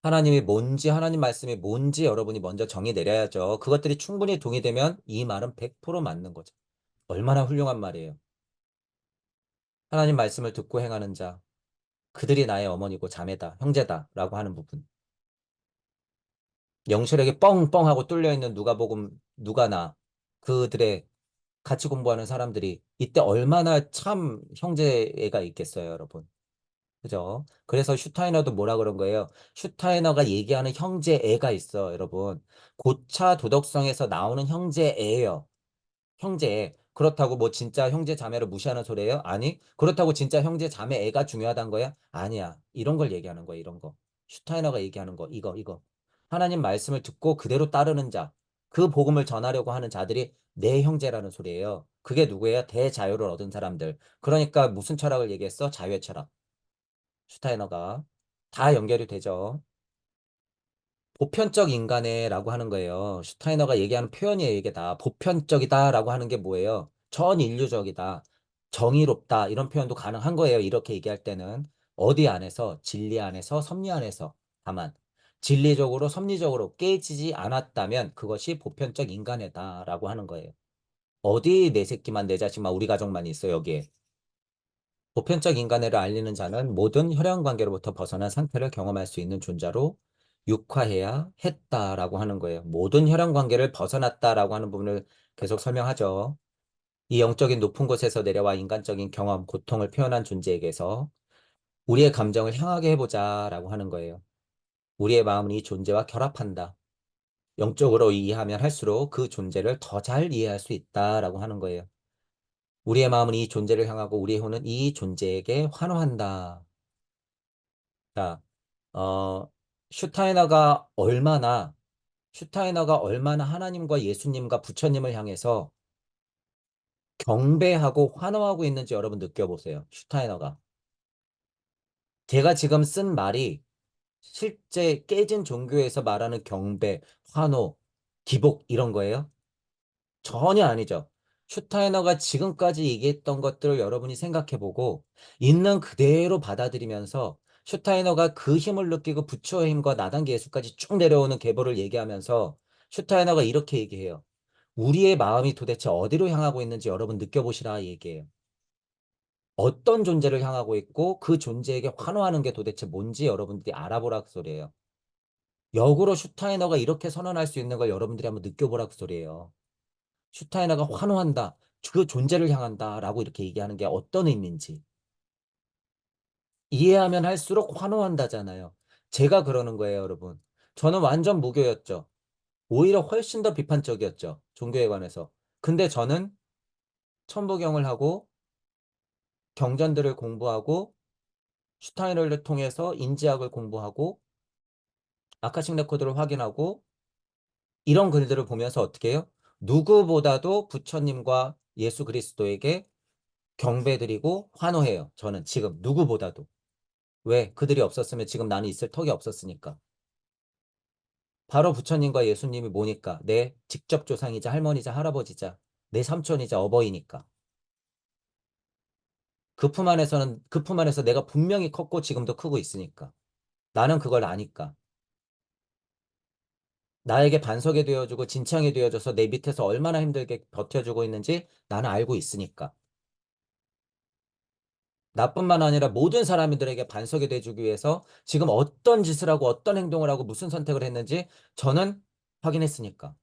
하나님이 뭔지, 하나님 말씀이 뭔지 여러분이 먼저 정의 내려야죠. 그것들이 충분히 동의되면 이 말은 100% 맞는 거죠. 얼마나 훌륭한 말이에요. 하나님 말씀을 듣고 행하는 자. 그들이 나의 어머니고 자매다, 형제다라고 하는 부분. 영실에게 뻥뻥하고 뚫려있는 누가복음, 누가나 그들의 같이 공부하는 사람들이 이때 얼마나 참 형제애가 있겠어요, 여러분. 그죠? 그래서 슈타이너도 뭐라 그런 거예요? 슈타이너가 얘기하는 형제애가 있어, 여러분. 고차 도덕성에서 나오는 형제애예요. 형제. 그렇다고 뭐 진짜 형제 자매를 무시하는 소리예요? 아니. 그렇다고 진짜 형제 자매 애가 중요하단 거야? 아니야. 이런 걸 얘기하는 거야, 이런 거. 슈타이너가 얘기하는 거, 이거. 하나님 말씀을 듣고 그대로 따르는 자. 그 복음을 전하려고 하는 자들이 내 형제라는 소리예요. 그게 누구예요? 대자유를 얻은 사람들. 그러니까 무슨 철학을 얘기했어? 자유의 철학. 슈타이너가. 다 연결이 되죠. 보편적 인간애라고 하는 거예요. 슈타이너가 얘기하는 표현이에요, 이게 다. 보편적이다라고 하는 게 뭐예요? 전 인류적이다. 정의롭다. 이런 표현도 가능한 거예요. 이렇게 얘기할 때는. 어디 안에서? 진리 안에서, 섭리 안에서. 다만, 진리적으로, 섭리적으로 깨지지 않았다면 그것이 보편적 인간애다라고 하는 거예요. 어디 내 새끼만, 내 자식만, 우리 가족만 있어, 여기에. 보편적 인간애를 알리는 자는 모든 혈연 관계로부터 벗어난 상태를 경험할 수 있는 존재로 육화해야 했다라고 하는 거예요. 모든 혈연 관계를 벗어났다라고 하는 부분을 계속 설명하죠. 이 영적인 높은 곳에서 내려와 인간적인 경험, 고통을 표현한 존재에게서 우리의 감정을 향하게 해보자라고 하는 거예요. 우리의 마음은 이 존재와 결합한다. 영적으로 이해하면 할수록 그 존재를 더 잘 이해할 수 있다라고 하는 거예요. 우리의 마음은 이 존재를 향하고 우리의 혼은 이 존재에게 환호한다. 자, 어, 슈타이너가 얼마나, 슈타이너가 얼마나 하나님과 예수님과 부처님을 향해서 경배하고 환호하고 있는지 여러분 느껴보세요. 슈타이너가. 제가 지금 쓴 말이 실제 깨진 종교에서 말하는 경배, 환호, 기복 이런 거예요? 전혀 아니죠. 슈타이너가 지금까지 얘기했던 것들을 여러분이 생각해보고 있는 그대로 받아들이면서 슈타이너가 그 힘을 느끼고 부처의 힘과 나단계 예수까지 쭉 내려오는 계보를 얘기하면서 슈타이너가 이렇게 얘기해요. 우리의 마음이 도대체 어디로 향하고 있는지 여러분 느껴보시라 얘기해요. 어떤 존재를 향하고 있고 그 존재에게 환호하는 게 도대체 뭔지 여러분들이 알아보라고 소리예요. 역으로 슈타이너가 이렇게 선언할 수 있는 걸 여러분들이 한번 느껴보라고 소리예요. 슈타이너가 환호한다. 그 존재를 향한다라고 이렇게 얘기하는 게 어떤 의미인지. 이해하면 할수록 환호한다잖아요. 제가 그러는 거예요, 여러분. 저는 완전 무교였죠. 오히려 훨씬 더 비판적이었죠. 종교에 관해서. 근데 저는 천부경을 하고 경전들을 공부하고 슈타이너를 통해서 인지학을 공부하고 아카식 레코드를 확인하고 이런 글들을 보면서 어떻게 해요? 누구보다도 부처님과 예수 그리스도에게 경배드리고 환호해요. 저는 지금 누구보다도. 왜? 그들이 없었으면 지금 나는 있을 턱이 없었으니까. 바로 부처님과 예수님이 뭐니까? 내 직접 조상이자 할머니자 할아버지자 내 삼촌이자 어버이니까. 그 품 안에서 내가 분명히 컸고 지금도 크고 있으니까. 나는 그걸 아니까. 나에게 반석이 되어주고 진창이 되어줘서 내 밑에서 얼마나 힘들게 버텨주고 있는지 나는 알고 있으니까. 나뿐만 아니라 모든 사람들에게 반석이 돼주기 위해서 지금 어떤 짓을 하고 어떤 행동을 하고 무슨 선택을 했는지 저는 확인했으니까.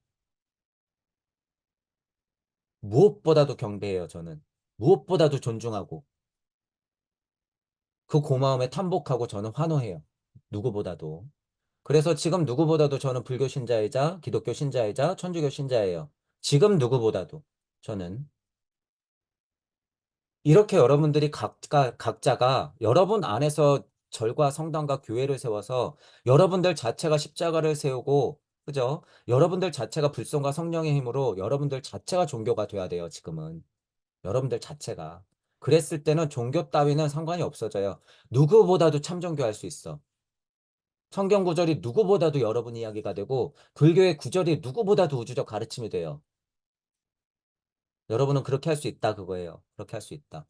무엇보다도 경배해요, 저는. 무엇보다도 존중하고 그 고마움에 탐복하고 저는 환호해요. 누구보다도. 그래서 지금 누구보다도 저는 불교 신자이자 기독교 신자이자 천주교 신자예요. 지금 누구보다도 저는 이렇게 여러분들이 각자가 여러분 안에서 절과 성당과 교회를 세워서 여러분들 자체가 십자가를 세우고, 그죠? 여러분들 자체가 불성과 성령의 힘으로 여러분들 자체가 종교가 돼야 돼요, 지금은. 여러분들 자체가. 그랬을 때는 종교 따위는 상관이 없어져요. 누구보다도 참종교할 수 있어. 성경 구절이 누구보다도 여러분 이야기가 되고, 불교의 구절이 누구보다도 우주적 가르침이 돼요. 여러분은 그렇게 할 수 있다, 그거예요. 그렇게 할 수 있다.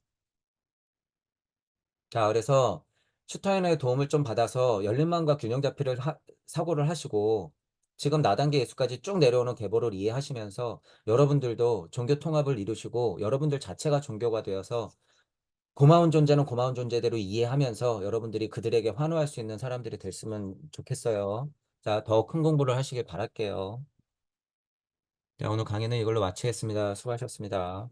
자, 그래서 슈타인의 도움을 좀 받아서 열린마음과 균형잡이를 사고를 하시고 지금 나단계 예수까지 쭉 내려오는 계보를 이해하시면서 여러분들도 종교 통합을 이루시고 여러분들 자체가 종교가 되어서 고마운 존재는 고마운 존재대로 이해하면서 여러분들이 그들에게 환호할 수 있는 사람들이 됐으면 좋겠어요. 자, 더 큰 공부를 하시길 바랄게요. 자, 오늘 강의는 이걸로 마치겠습니다. 수고하셨습니다.